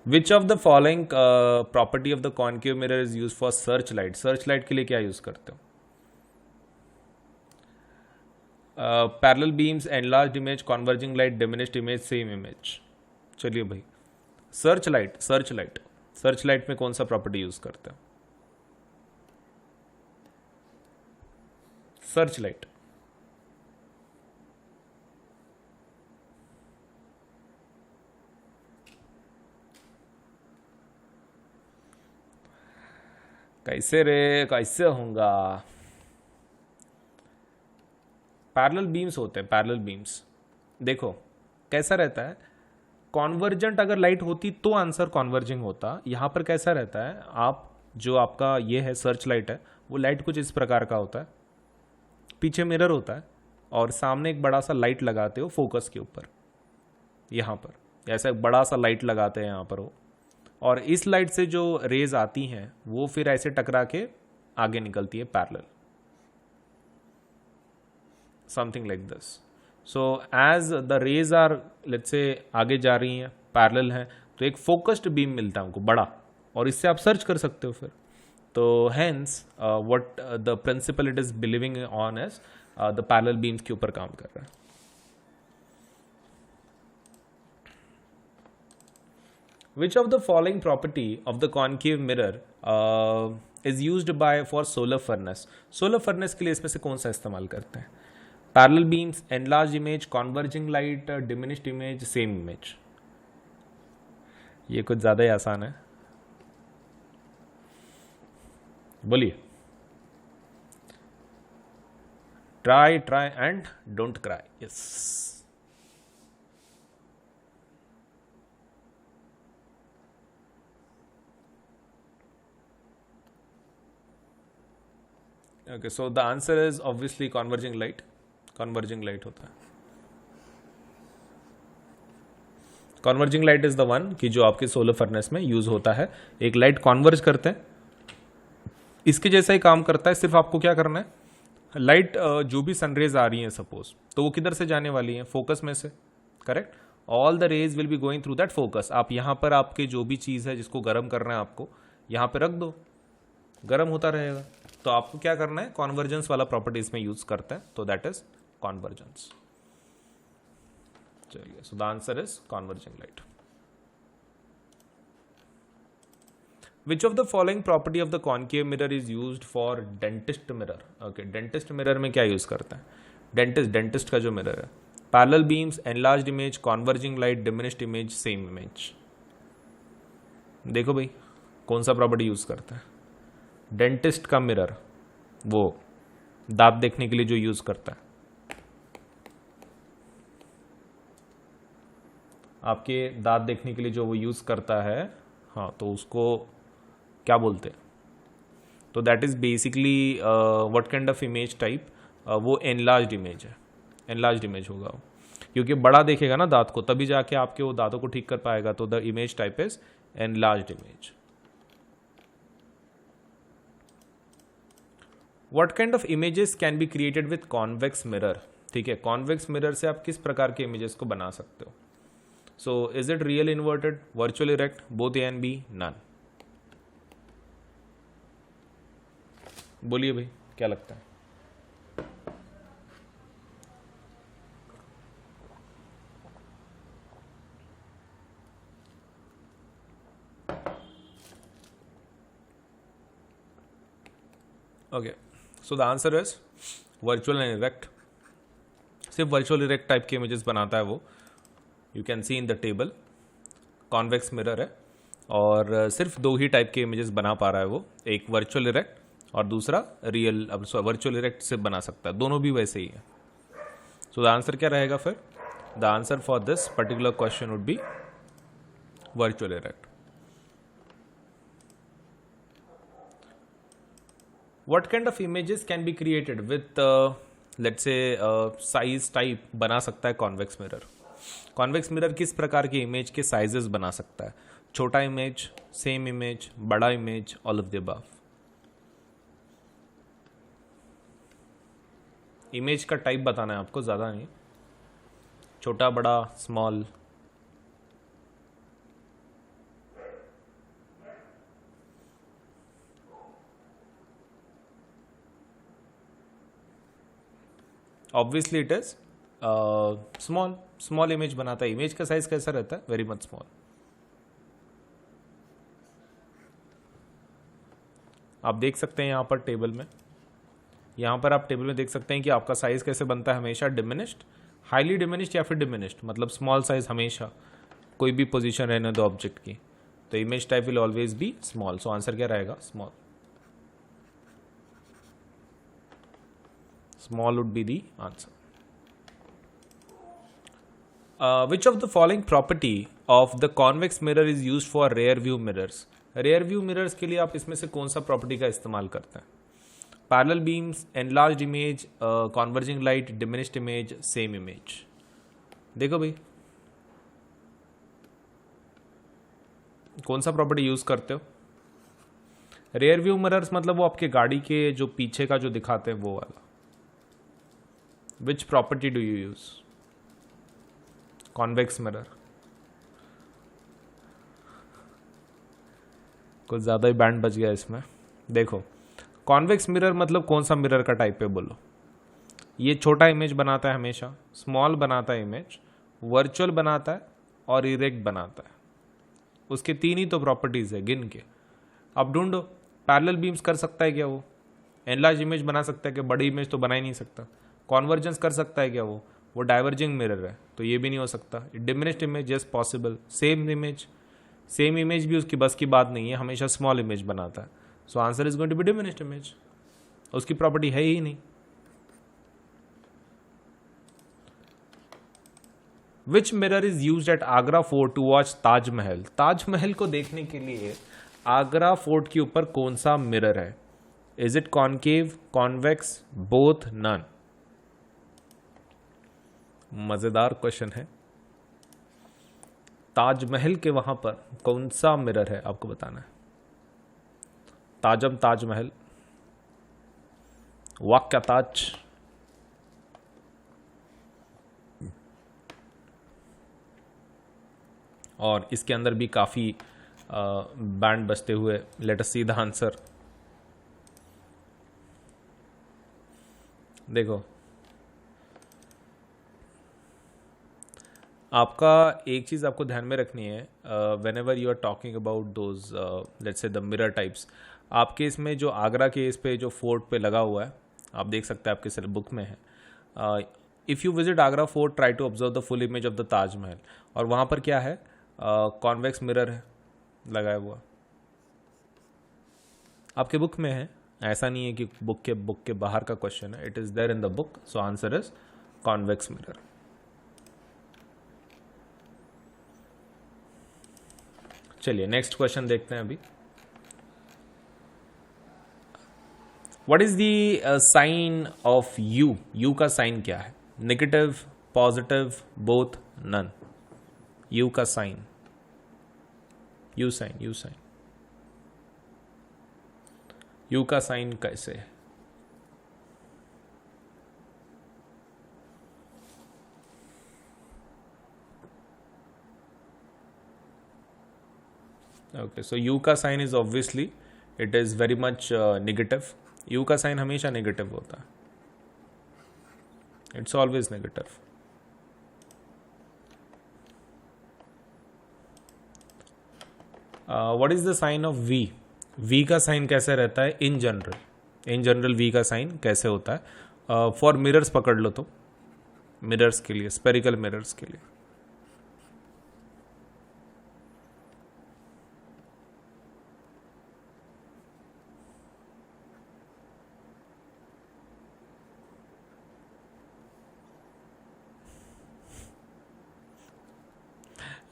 which of the following property of the concave mirror is use for search light? Search light के लिए क्या यूज करते हो? Parallel beams, enlarged image, converging light, diminished image, same image. चलिए भाई, search light, search light, search light में कौन सा प्रॉपर्टी यूज करते हैं? सर्च लाइट, कैसे रे, कैसे होगा? पैरेलल बीम्स होते हैं, पैरेलल बीम्स। देखो कैसा रहता है, कॉन्वर्जेंट अगर लाइट होती तो आंसर कॉन्वर्जिंग होता। यहां पर कैसा रहता है, आप जो आपका ये है सर्च लाइट है, वो लाइट कुछ इस प्रकार का होता है, पीछे मिरर होता है और सामने एक बड़ा सा लाइट लगाते हो फोकस के ऊपर, यहां पर ऐसा एक बड़ा सा लाइट लगाते हैं यहां पर वो, और इस लाइट से जो रेज आती हैं वो फिर ऐसे टकरा के आगे निकलती है parallel, something like this. So as the rays are let's say आगे जा रही हैं, पैरेलल हैं, तो एक फोकस्ड बीम मिलता है हमको बड़ा, और इससे आप सर्च कर सकते हो फिर। तो hence what the principle it is believing on as the parallel beams के ऊपर काम कर रहा है। Which of the following property of the concave mirror is used by for solar furnace? Solar furnace के लिए इसमें से कौन सा इस्तेमाल करते हैं? Parallel beams, enlarged image, converging light, diminished image, same image. ये कुछ ज़्यादा ही आसान है, बोलिए। Try and don't cry. Yes. Okay, so the answer is obviously converging light. Converging light होता है। Converging light is the one कि जो आपके सोलर फर्नेस में यूज होता है। एक लाइट कॉन्वर्ज करते हैं, इसके जैसा ही काम करता है, सिर्फ आपको क्या करना है, लाइट जो भी सनरेज आ रही है सपोज, तो वो किधर से जाने वाली है, फोकस में से, correct. All the rays will be going through that focus. आप यहाँ पर आपके जो भी चीज़ है जिसको गर्म करना है आपको, यहाँ पे रख दो, गर्म होता रहेगा। तो आपको क्या करना है, कॉन्वर्जेंस वाला प्रॉपर्टी इसमें यूज करते हैं, तो दैट इज कॉन्वर्जेंस। चलिए, so the answer is converging light. Which of the following property of the concave mirror is used for dentist mirror? Okay, dentist mirror में क्या यूज करते हैं? डेंटिस्ट का जो मिरर है, parallel beams, enlarged image, converging light, diminished image, same image. देखो भाई कौन सा प्रॉपर्टी यूज करता है डेंटिस्ट का मिरर, वो दांत देखने के लिए जो यूज करता है, आपके दांत देखने के लिए जो वो यूज करता है, हाँ, तो उसको क्या बोलते हैं? तो that is basically what kind of image type? वो एनलार्ज्ड इमेज है, एनलार्ज्ड इमेज होगा वो, क्योंकि बड़ा देखेगा ना दांत को, तभी जाके आपके वो दांतों को ठीक कर पाएगा। तो the image type is enlarged image. What kind of images can be created with convex mirror? ठीक है, कॉन्वेक्स मिरर से आप किस प्रकार के इमेजेस को बना सकते हो? So is it real inverted, virtual erect, both A and B, none? बोलिए भाई क्या लगता है? Okay, so the answer is virtual and erect. सिर्फ वर्चुअल इरेक्ट टाइप के इमेजेस बनाता है वो, you can see in the table. Convex mirror है और सिर्फ दो ही टाइप के इमेजेस बना पा रहा है वो, एक वर्चुअल इरेक्ट और दूसरा रियल। अब वर्चुअल इरेक्ट से बना सकता है, दोनों भी वैसे ही है। सो द आंसर क्या रहेगा फिर? The answer for this particular question would be virtual erect. What kind of images can be created with let's say size type बना सकता है कॉन्वेक्स मिरर? कॉन्वेक्स मिरर किस प्रकार के इमेज के साइजेस बना सकता है? छोटा इमेज, सेम इमेज, बड़ा image, all of the above. Image का टाइप बताना है आपको, ज़्यादा नहीं, छोटा, बड़ा, small. Obviously it is small. Small image बनाता है। इमेज का साइज कैसा रहता है? Very much small. आप देख सकते हैं यहाँ पर टेबल में, यहाँ पर आप टेबल में देख सकते हैं कि आपका साइज कैसे बनता है, हमेशा डिमिनिश्ड, हाईली डिमिनिश्ड या फिर डिमिनिश्ड, मतलब स्मॉल साइज हमेशा, कोई भी पोजीशन रहने दो ऑब्जेक्ट की, तो image type will always B small. So answer क्या रहेगा? Small. Small would be the answer. Which of the following property of the convex mirror is used for rear view mirrors? rear view mirrors के लिए आप इसमें से कौन सा प्रॉपर्टी का इस्तेमाल करते हैं? Parallel beams, enlarged image, converging light, diminished image, same image. देखो भाई, कौन सा प्रॉपर्टी यूज करते हो? रेयर व्यू मिरर्स मतलब वो आपके गाड़ी के जो पीछे का जो दिखाते हैं वो वाला. Which property do you use? Convex mirror. कुछ ज़्यादा ही बैंड बच गया इसमें. देखो, कॉन्वेक्स मिरर मतलब कौन सा मिरर का टाइप है बोलो? ये छोटा इमेज बनाता है हमेशा, स्मॉल बनाता है इमेज, वर्चुअल बनाता है और इरेक्ट बनाता है. उसके 3 ही तो प्रॉपर्टीज़ है, गिन के अब ढूंढो. पैरेलल बीम्स कर सकता है क्या वो? एनलार्ज इमेज बना सकता है क्या? बड़ी इमेज तो बना ही नहीं सकता. कॉन्वर्जेंस कर सकता है क्या वो डाइवर्जिंग मिरर है, तो ये भी नहीं हो सकता. Diminished image just possible. Same image भी उसकी बस की बात नहीं है, हमेशा स्मॉल इमेज बनाता है. So answer is going to be diminished image. उसकी प्रॉपर्टी है ही नहीं. Which mirror is used at Agra Fort to watch Taj Mahal? Taj Mahal को देखने के लिए आगरा फोर्ट के ऊपर कौन सा मिरर है? Is it concave, convex, both, none? मजेदार क्वेश्चन है. ताजमहल के वहां पर कौन सा मिरर है आपको बताना है. ताजमहल, वाक्या ताज, और इसके अंदर भी काफी बैंड बजते हुए. Let us see the answer. देखो, आपका एक चीज़ आपको ध्यान में रखनी है, whenever you are talking about those let's say the mirror types. आपके इसमें जो आगरा के इस पे जो फोर्ट पे लगा हुआ है, आप देख सकते हैं आपके बुक में है. If you visit Agra Fort, try to observe the full image of the Taj Mahal. और वहाँ पर क्या है? कॉन्वेक्स मिरर है लगाया हुआ. आपके बुक में है, ऐसा नहीं है कि बुक के बाहर का क्वेश्चन है. It is there in the book. So answer is convex mirror. चलिए नेक्स्ट क्वेश्चन देखते हैं अभी. What is the sign of u? U का साइन क्या है? Negative, positive, both, none? U का साइन, यू साइन यू का साइन कैसे है? ओके, सो यू का sign is obviously it is very much negative. U का साइन हमेशा नेगेटिव होता है. It's always negative. What is the sign of v? V का साइन कैसे रहता है इन जनरल वी का साइन कैसे होता है? फॉर मिरर्स पकड़ लो तो, मिरर्स के लिए, स्पेरिकल मिरर्स के लिए.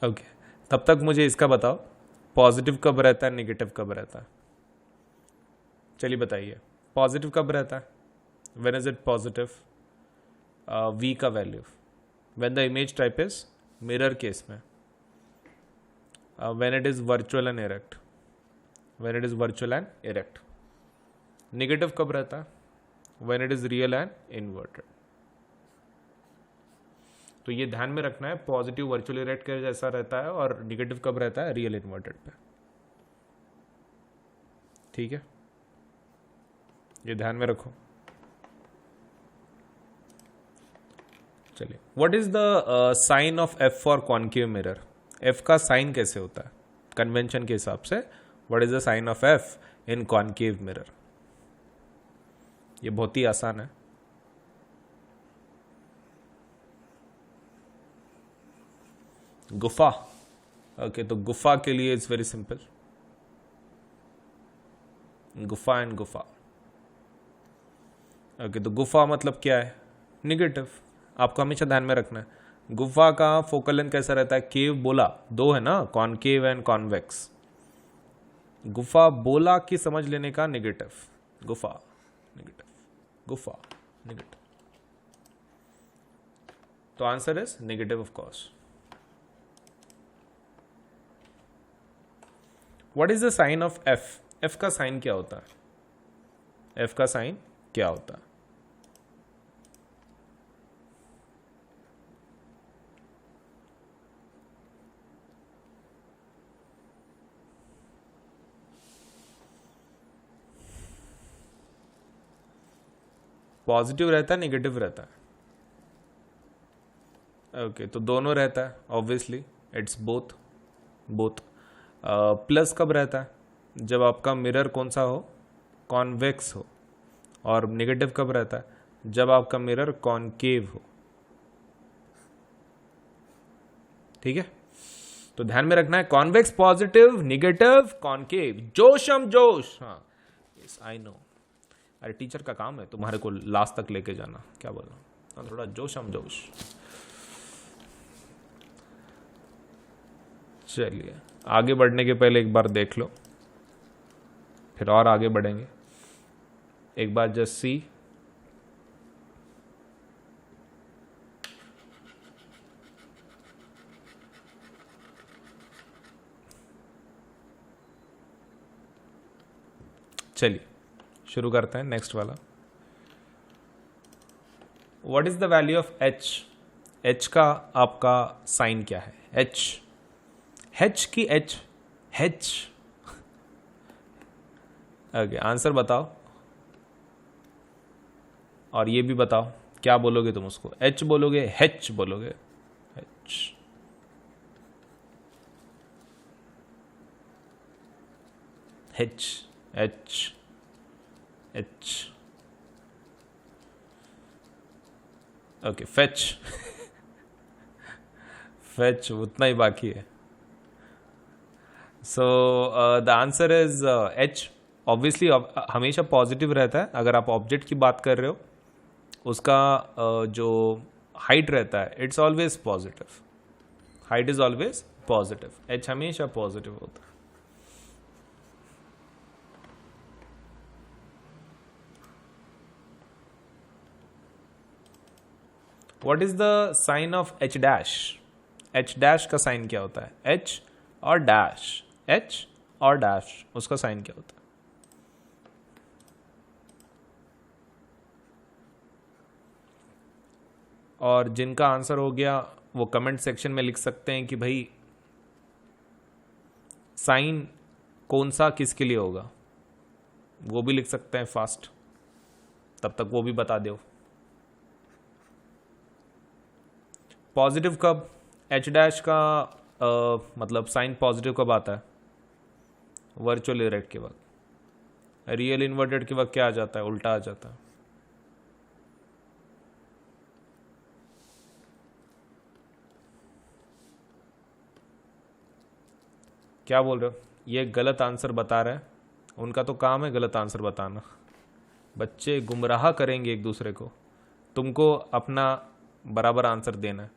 ओके, तब तक मुझे इसका बताओ, पॉजिटिव कब रहता है, नेगेटिव कब रहता है? चलिए बताइए, पॉजिटिव कब रहता है? When is it positive? V का value when the image type is mirror case में, when it is virtual and erect. When it is virtual and erect. Negative कब रहता है? When it is real and inverted. तो ये ध्यान में रखना है, पॉजिटिव वर्चुअल इरेक्ट के जैसा रहता है और निगेटिव कब रहता है? रियल इन्वर्टेड पे. ठीक है, ये ध्यान में रखो. चलिए, what is the sign of f for concave mirror? F का साइन कैसे होता है कन्वेंशन के हिसाब से? What is the sign of f in concave mirror? ये बहुत ही आसान है. गुफा. ओके, तो गुफा के लिए इट्स वेरी सिंपल. गुफा एंड गुफा. ओके, तो गुफा मतलब क्या है? निगेटिव. आपको हमेशा ध्यान में रखना है. गुफा का फोकल लेंथ कैसा रहता है? केव बोला दो है ना, कॉनकेव एंड कॉन्वेक्स. गुफा बोला की समझ लेने का निगेटिव. गुफा निगेटिव, गुफा निगेटिव. तो answer is negative of course. What is the sign of f? F का साइन क्या होता है? एफ का साइन क्या होता है? पॉजिटिव रहता है, नेगेटिव रहता है? ओके, तो दोनों रहता है obviously. It's both. Both. Plus कब रहता है? जब आपका मिरर कौन सा हो? कॉन्वेक्स हो. और नेगेटिव कब रहता है? जब आपका मिरर कॉनकेव हो. ठीक है, तो ध्यान में रखना है. Convex positive, negative concave. जोशम जोश. हाँ, यस आई नो. अरे टीचर का काम है तुम्हारे को लास्ट तक लेके जाना. क्या बोला? हाँ, थोड़ा जोशम जोश. चलिए, आगे बढ़ने के पहले एक बार देख लो, फिर और आगे बढ़ेंगे. एक बार जस्ट सी. चलिए शुरू करते हैं नेक्स्ट वाला. What is the value of H? H का आपका साइन क्या है? एच. एच की एच. एच. ओके, आंसर बताओ. और ये भी बताओ, क्या बोलोगे तुम उसको? एच बोलोगे, एच बोलोगे? H. H. H. H. Okay, fetch. Fetch उतना ही बाकी है. सो the answer is H. Obviously हमेशा पॉजिटिव रहता है. अगर आप ऑब्जेक्ट की बात कर रहे हो, उसका जो हाइट रहता है, it's always positive. Height is always positive. H हमेशा पॉजिटिव होता है. What is the sign of h dash? H dash का साइन क्या होता है? एच और डैश. एच और डैश, उसका साइन क्या होता है? और जिनका आंसर हो गया वो कमेंट सेक्शन में लिख सकते हैं कि भाई साइन कौन सा किसके लिए होगा. वो भी लिख सकते हैं फास्ट. तब तक वो भी बता दो. पॉजिटिव कब? एच डैश का मतलब साइन पॉजिटिव कब आता है? वर्चुअल इरेक्ट के वक्त. रियल इन्वर्टेड के वक्त क्या आ जाता है? उल्टा आ जाता है. क्या बोल रहे हो? ये गलत आंसर बता रहे हैं. उनका तो काम है गलत आंसर बताना. बच्चे गुमराह करेंगे एक दूसरे को. तुमको अपना बराबर आंसर देना है.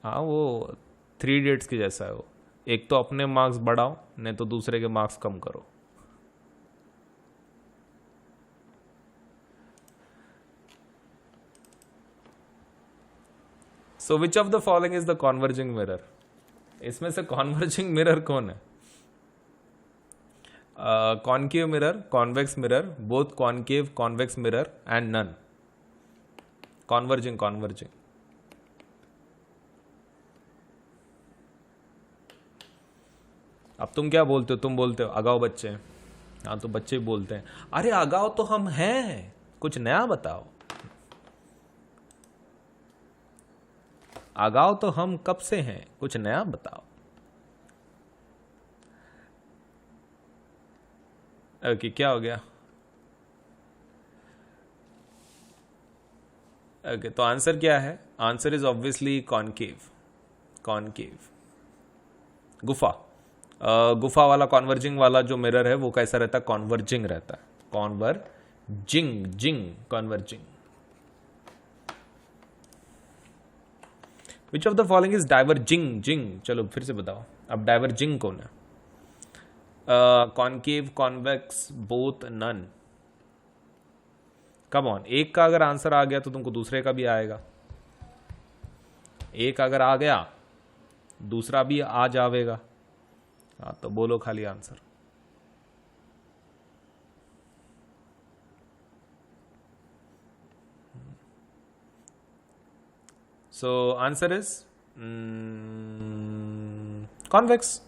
हाँ, वो 3 इडियट्स के जैसा है वो. एक तो अपने मार्क्स बढ़ाओ, नहीं तो दूसरे के मार्क्स कम करो. So which of the following is the converging mirror? इसमें से कॉन्वर्जिंग मिरर कौन है? Concave mirror, convex mirror, both concave convex mirror and none. Converging. Converging. अब तुम क्या बोलते हो? तुम बोलते हो अगाओ बच्चे. हाँ, तो बच्चे ही बोलते हैं अरे अगाओ तो हम हैं, कुछ नया बताओ. अगाओ तो हम कब से हैं, कुछ नया बताओ. ओके, क्या हो गया? ओके, तो आंसर क्या है? Answer is obviously concave. Concave, गुफा। गुफा वाला कॉन्वर्जिंग वाला जो मिरर है वो कैसा रहता है? कॉन्वर्जिंग रहता है। कॉन्वर्जिंग, जिंग, converging. Which of the following is diverging? जिंग, चलो फिर से बताओ, अब डाइवर्जिंग कौन है? Concave, convex, both, none. Come on, एक का अगर आंसर आ गया तो तुमको दूसरे का भी आएगा। एक अगर आ गया दूसरा भी आ जाएगा। हाँ, तो बोलो खाली answer. So answer is convex.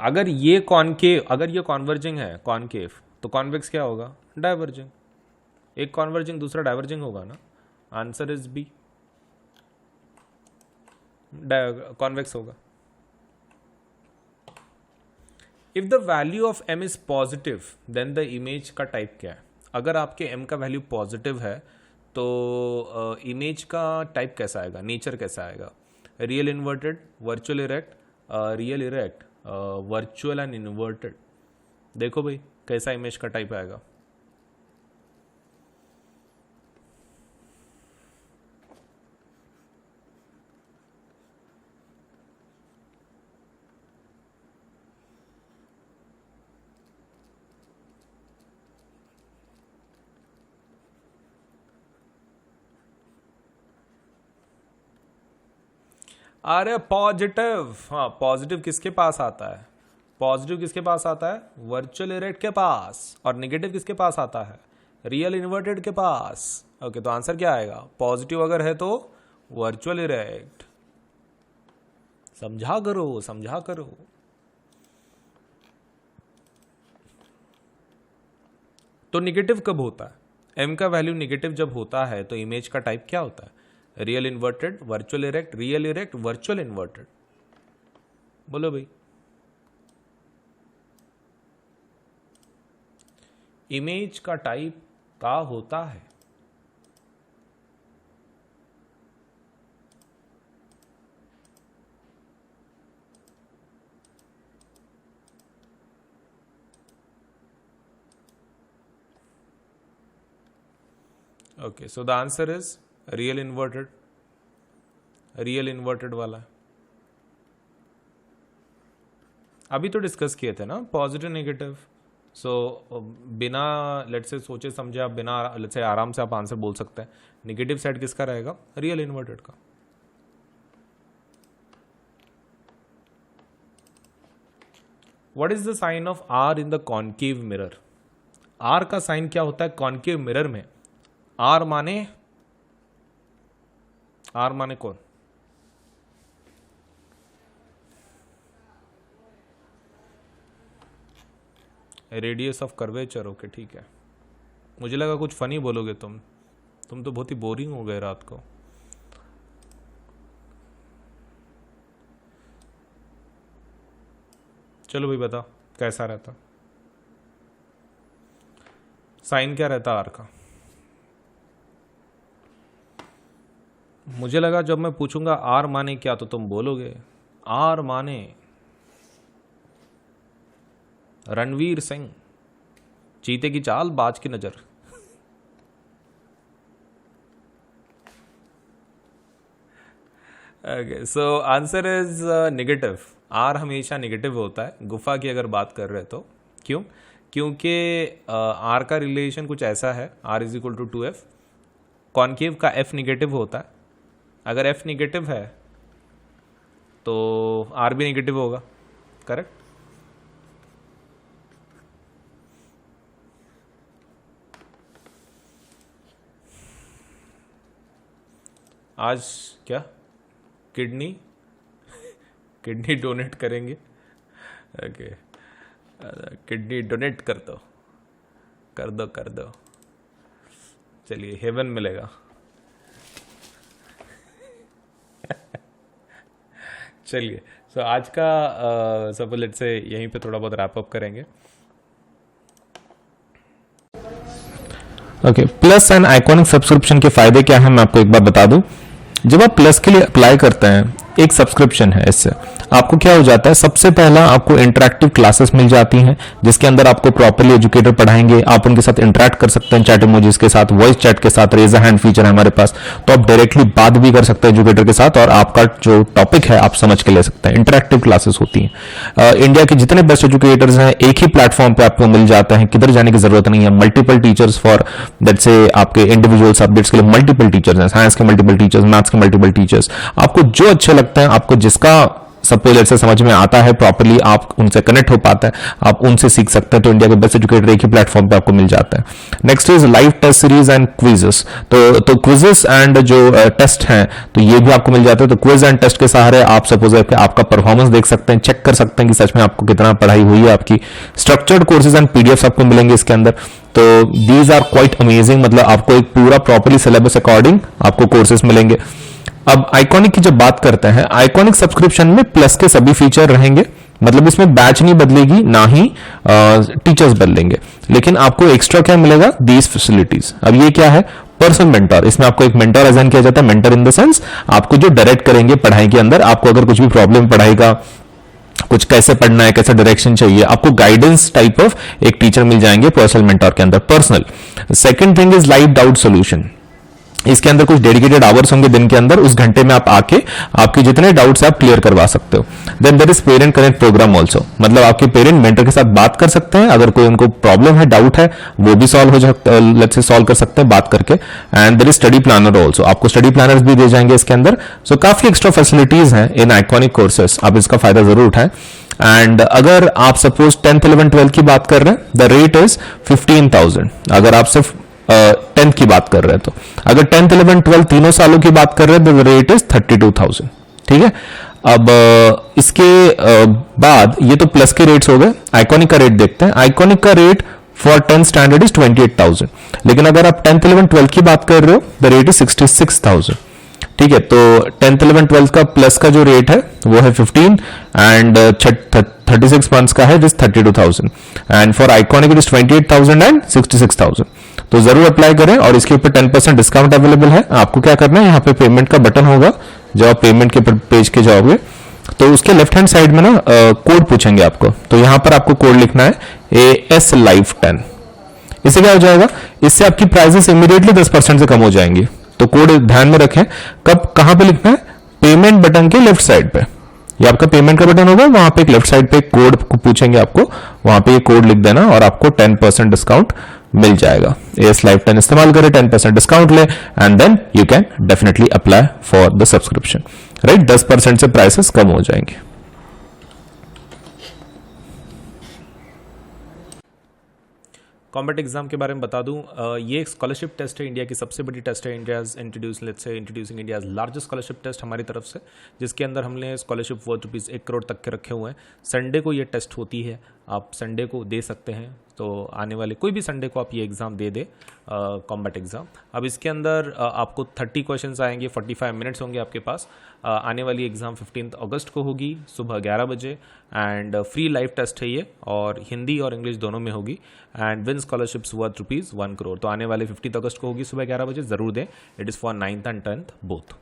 अगर ये कॉनकेव, अगर ये कॉन्वर्जिंग है कॉनकेव, तो कॉन्वेक्स क्या होगा? डाइवर्जिंग। एक कॉन्वर्जिंग दूसरा डाइवर्जिंग होगा ना। आंसर इज बी, कॉन्वेक्स होगा। If the value of m is positive then the image का टाइप क्या है? अगर आपके m का वैल्यू पॉजिटिव है तो इमेज का टाइप कैसा आएगा, नेचर कैसा आएगा? Real inverted, virtual erect, real erect, virtual and inverted. देखो भाई कैसा इमेज का टाइप आएगा। अरे पॉजिटिव, हाँ पॉजिटिव किसके पास आता है? पॉजिटिव किसके पास आता है? वर्चुअल इरेक्ट के पास। और निगेटिव किसके पास आता है? रियल इन्वर्टेड के पास। ओके, तो आंसर क्या आएगा? पॉजिटिव अगर है तो वर्चुअल इरेक्ट। समझा करो, समझा करो। तो निगेटिव कब होता है? m का वैल्यू निगेटिव जब होता है तो इमेज का टाइप क्या होता है? Real inverted, virtual erect, real erect, virtual inverted. बोलो भाई। इमेज का टाइप का होता है। Okay, so the answer is real inverted. Real inverted वाला है। अभी तो डिस्कस किए थे ना पॉजिटिव नेगेटिव। सो बिना लेट से सोचे समझे आप, बिना लेट से आराम से आप आंसर बोल सकते हैं। नेगेटिव साइड किसका रहेगा? रियल इन्वर्टेड का। What is the sign of r in the concave mirror? R का साइन क्या होता है कॉनकेव मिरर में? आर माने, आर माने कौन? Radius of curvature. ओके ठीक है, मुझे लगा कुछ फनी बोलोगे तुम तो बहुत ही बोरिंग हो गए रात को। चलो भाई बताओ कैसा रहता, साइन क्या रहता आर का? मुझे लगा जब मैं पूछूंगा आर माने क्या तो तुम बोलोगे आर माने रणवीर सिंह, चीते की चाल बाज की नजर। Okay, so answer is negative. R हमेशा नेगेटिव होता है गुफा की अगर बात कर रहे तो। क्यों? क्योंकि आर का रिलेशन कुछ ऐसा है, r is equal to 2f। Concave का एफ निगेटिव होता है। अगर एफ निगेटिव है तो आर भी निगेटिव होगा। करेक्ट। आज क्या किडनी किडनी डोनेट करेंगे? ओके, किडनी डोनेट कर दो, कर दो, कर दो। चलिए हेवन मिलेगा। चलिए, सो आज का सब लेट से यहीं पे थोड़ा बहुत रैप अप करेंगे। Okay, plus and iconic subscription के फायदे क्या है मैं आपको एक बार बता दूं। जब आप प्लस के लिए अप्लाई करते हैं, एक सब्सक्रिप्शन है, इससे आपको क्या हो जाता है, सबसे पहला आपको इंटरैक्टिव क्लासेस मिल जाती हैं जिसके अंदर आपको प्रॉपर्ली एजुकेटर पढ़ाएंगे, आप उनके साथ इंटरैक्ट कर सकते हैं चैट इमोजीज के साथ, वॉइस चैट के साथ, रेज हैंड फीचर है हमारे पास, तो आप डायरेक्टली बात भी कर सकते हैं एजुकेटर के साथ और आपका जो टॉपिक है आप समझ के ले सकते हैं। इंटरैक्टिव क्लासेस होती हैं। इंडिया के जितने बेस्ट एजुकेटर्स हैं एक ही प्लेटफॉर्म पे आपको मिल जाता है, किधर जाने की जरूरत नहीं है। मल्टीपल टीचर्स फॉर दैट से आपके इंडिविजुअल सब्जेक्ट्स के लिए मल्टीपल टीचर्स हैं, साइंस के मल्टीपल टीचर्स, मैथ्स के मल्टीपल टीचर्स, आपको जो अच्छे लगते हैं, आपको जिसका सपोज ऐसे समझ में आता है प्रॉपर्ली, आप उनसे कनेक्ट हो पाता है, आप उनसे सीख सकते हैं। तो इंडिया के बेस्ट एजुकेटर एक ही प्लेटफॉर्म पे आपको मिल जाता है। Next is live test series and quizzes. तो क्विजेस एंड जो टेस्ट हैं तो ये भी आपको मिल जाता है। तो क्विज एंड टेस्ट के सहारे आप सपोज आपका परफॉर्मेंस देख सकते हैं, चेक कर सकते हैं कि सच में आपको कितना पढ़ाई हुई है आपकी। स्ट्रक्चर्ड कोर्सेज एंड पीडीएफ आपको मिलेंगे इसके अंदर। तो दीज आर क्वाइट अमेजिंग, मतलब आपको एक पूरा प्रॉपर्ली सिलेबस अकॉर्डिंग आपको कोर्सेज मिलेंगे। अब आइकॉनिक की जब बात करते हैं, आइकॉनिक सब्सक्रिप्शन में प्लस के सभी फीचर रहेंगे, मतलब इसमें बैच नहीं बदलेगी, ना ही टीचर्स बदलेंगे, लेकिन आपको एक्स्ट्रा क्या मिलेगा, दीज फैसिलिटीज। अब ये क्या है, पर्सनल मेंटर। इसमें आपको एक मेंटर असाइन किया जाता है, मेंटर इन द सेंस आपको जो डायरेक्ट करेंगे पढ़ाई के अंदर, आपको अगर कुछ भी प्रॉब्लम पढ़ाई का, कुछ कैसे पढ़ना है, कैसा डायरेक्शन चाहिए, आपको गाइडेंस टाइप ऑफ एक टीचर मिल जाएंगे पर्सनल मेंटर के अंदर, personal. Second thing is live doubt solution. इसके अंदर कुछ डेडिकेटेड आवर्स होंगे दिन के अंदर, उस घंटे में आप आके आपके जितने डाउट्स आप क्लियर करवा सकते हो। Then there is parent connect program also, मतलब आपके पेरेंट मेंटर के साथ बात कर सकते हैं, अगर कोई उनको प्रॉब्लम है, डाउट है, वो भी सॉल्व हो सकता है, लेट्स से सॉल्व कर सकते हैं बात करके। And there is study planner also, आपको स्टडी प्लानर्स भी दिए जाएंगे इसके अंदर। सो काफी एक्स्ट्रा फैसिलिटीज हैं इन आइकॉनिक कोर्सेस, आप इसका फायदा जरूर उठाएं। एंड अगर आप सपोज 10th 11th 12th की बात कर रहे हैं, द रेट इज 15,000। अगर आप सिर्फ 10th की बात कर रहे हैं, तो अगर 10th 11th 12th तीनों सालों की बात कर रहे हैं तो रेट इज 32,000। ठीक है। अब इसके बाद ये तो प्लस के रेट्स हो गए, आइकॉनिक का रेट देखते हैं। आइकॉनिक का rate for 10th standard is 28,000, लेकिन अगर आप 10th 11th 12th की बात कर रहे हो द रेट इज 66,000। ठीक है, तो 10th 11th 12th का प्लस का जो रेट है वो है 15 एंड 36 मंथ्स का है जिस 32,000 and for iconic it is 28,000 and 66,000। तो जरूर अप्लाई करें और इसके ऊपर 10% डिस्काउंट अवेलेबल है। आपको क्या करना है, यहाँ पे पेमेंट का बटन होगा, जब आप पेमेंट के पेज के जाओगे तो उसके लेफ्ट हैंड साइड में ना कोड पूछेंगे आपको, तो यहाँ पर आपको कोड लिखना है AS Live 10। इससे क्या हो जाएगा, इससे आपकी प्राइसेस इमीडिएटली 10% से कम हो जाएंगी। तो कोड ध्यान में रखें, कब कहां पे लिखना है, पेमेंट बटन के लेफ्ट साइड पे, ये आपका पेमेंट का बटन होगा, वहां पे एक लेफ्ट साइड पे एक कोड पूछेंगे आपको, वहां पे ये कोड लिख देना और आपको 10% डिस्काउंट मिल जाएगा। AS Live 10 इस्तेमाल करें, 10% डिस्काउंट ले and then you can definitely apply for the subscription, right. 10% से प्राइसेस कम हो जाएंगे। कॉम्बैट एग्जाम के बारे में बता दूं, ये एक स्कॉलरशिप टेस्ट है, इंडिया की सबसे बड़ी टेस्ट है, introducing India's largest scholarship test हमारी तरफ से, जिसके अंदर हमने स्कॉलरशिप वर्थ ₹1 करोड़ तक के रखे हुए हैं। संडे को ये टेस्ट होती है, आप संडे को दे सकते हैं, तो आने वाले कोई भी संडे को आप ये एग्ज़ाम दे दे, कॉम्बैट एग्ज़ाम। अब इसके अंदर आपको 30 क्वेश्चंस आएंगे, 45 मिनट्स होंगे आपके पास। आने वाली एग्ज़ाम 15 अगस्त को होगी सुबह 11 बजे एंड फ्री लाइव टेस्ट है ये, और हिंदी और इंग्लिश दोनों में होगी and win scholarships worth ₹1 crore. तो आने वाले 15 अगस्त को होगी सुबह 11 बजे, ज़रूर दें। It is for 9th and 10th both.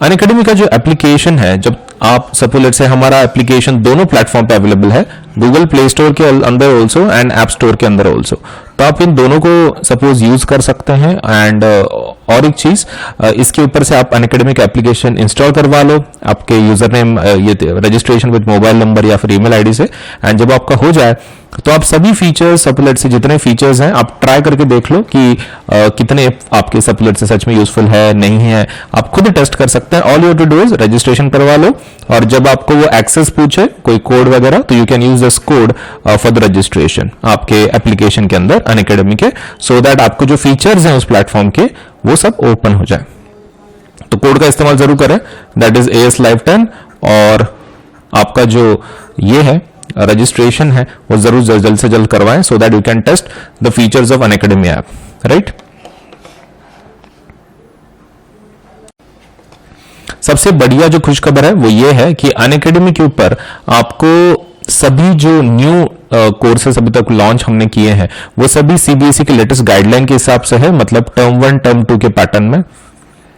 Unacademy का जो एप्लीकेशन है, जब आप सपोज से हमारा एप्लीकेशन दोनों प्लेटफॉर्म पे अवेलेबल है, गूगल प्ले स्टोर के अंदर ऑल्सो एंड ऐप स्टोर के अंदर ऑल्सो, तो आप इन दोनों को सपोज यूज कर सकते हैं। एंड और एक चीज, इसके ऊपर से आप अनअकैडमी का एप्लीकेशन इंस्टॉल करवा लो, आपके यूजर नेम ये रजिस्ट्रेशन विद मोबाइल नंबर या फिर ईमेल आईडी से, एंड जब आपका हो जाए तो आप सभी फीचर्स सपोलेट से जितने फीचर्स हैं आप ट्राई करके देख लो कि कितने आपके सपोलेट से सच में यूजफुल है नहीं है, आप खुद टेस्ट कर सकते हैं। All you to do is registration करवा लो, और जब आपको वो एक्सेस पूछे कोई कोड वगैरह, तो you can use this code for the registration आपके एप्लीकेशन के अंदर अनअकैडमी के, सो दैट आपको जो फीचर्स हैं उस प्लेटफॉर्म के वो सब ओपन हो जाए। तो कोड का इस्तेमाल जरूर करें, दैट इज AS Live 10, और आपका जो ये है रजिस्ट्रेशन है वो जरूर जल्द से जल्द करवाएं, so that you can test the features of Unacademy app, right. सबसे बढ़िया जो खुशखबर है वो ये है कि अनअकैडमी के ऊपर आपको सभी जो न्यू कोर्सेस अभी तक लॉन्च हमने किए हैं वो सभी सीबीएसई के लेटेस्ट गाइडलाइन के हिसाब से है, मतलब टर्म 1 टर्म 2 के पैटर्न में।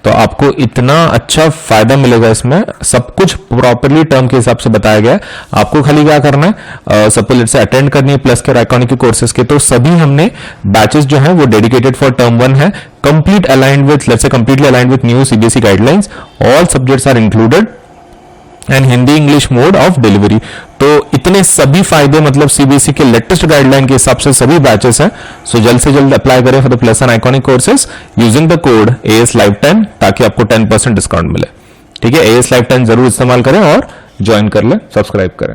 तो आपको इतना अच्छा फायदा मिलेगा इसमें, सब कुछ प्रॉपरली टर्म के हिसाब से बताया गया है। आपको खाली क्या करना है, सपोज लेट्स से अटेंड करनी है प्लस के और आइकॉनिक के कोर्सेज के, तो सभी हमने बैचेस जो हैं वो डेडिकेटेड फॉर टर्म 1 है, complete aligned with let's say completely aligned with new CBSE guidelines, all subjects are included and Hindi English mode of delivery. तो इतने सभी फायदे मतलब सीबीएसई के लेटेस्ट गाइडलाइन के हिसाब से सभी बैचेस हैं। सो जल्द से जल्द अप्लाई करें for the plus and iconic courses using the code AS Live 10 ताकि आपको 10% डिस्काउंट मिले। ठीक है, AS Live 10 जरूर इस्तेमाल करें और ज्वाइन कर लें, सब्सक्राइब करें।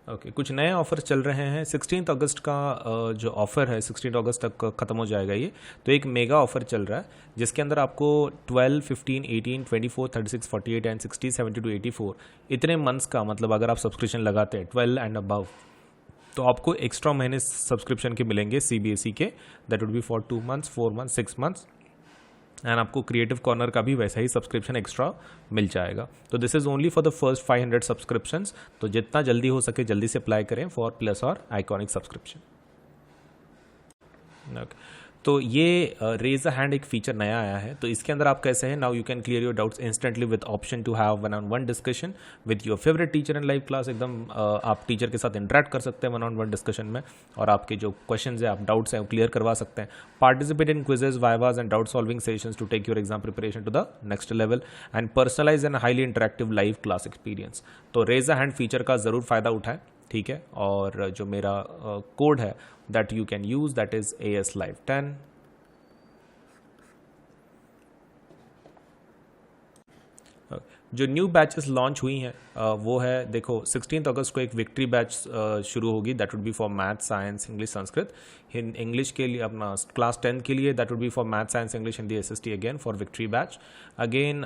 ओके, कुछ नए ऑफर चल रहे हैं। 16 अगस्त का जो ऑफ़र है 16 अगस्त तक ख़त्म हो जाएगा ये। तो एक मेगा ऑफ़र चल रहा है जिसके अंदर आपको 12, 15, 18, 24, 36, 48 एंड 60, 72, 84 इतने मंथ्स का, मतलब अगर आप सब्सक्रिप्शन लगाते हैं 12 एंड अबव, तो आपको एक्स्ट्रा महीने सब्सक्रिप्शन के मिलेंगे सीबीएसई के। That would be for 2 months, 4 months, 6 months. And आपको क्रिएटिव कॉर्नर का भी वैसा ही सब्सक्रिप्शन एक्स्ट्रा मिल जाएगा। तो this is only for the first 500 subscriptions. तो जितना जल्दी हो सके जल्दी से अप्लाई करें फॉर प्लस और आइकॉनिक सब्सक्रिप्शन। तो ये रेज अ हैंड एक फीचर नया आया है। तो इसके अंदर आप कैसे हैं, now you can clear your doubts instantly with option to have one on one discussion with your favourite teacher in live class. एकदम आप टीचर के साथ इंटरेक्ट कर सकते हैं वन-ऑन-वन डिस्कशन में, और आपके जो क्वेश्चंस है, आप डाउट्स हैं, वो क्लियर करवा सकते हैं। Participate in quizzes, vivas and doubt solving sessions to take your exam preparation to the next level and personalise and highly interactive live class experience. तो रेज अ हैंड फीचर का ज़रूर फ़ायदा उठाएं। ठीक है, और जो मेरा कोड है that you can use, that is AS Live 10। जो न्यू बैचेस लॉन्च हुई हैं वो है, देखो 16 अगस्त को एक विक्ट्री बैच शुरू होगी। That would be for math, science, English, Sanskrit. English के लिए अपना क्लास 10 के लिए that would be for math, science, English, Hindi, SST again for victory batch. Again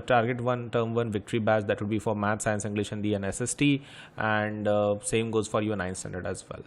target 1 term 1 victory batch that would be for math, science, English, Hindi and SST, and same goes for your 9th standard as well.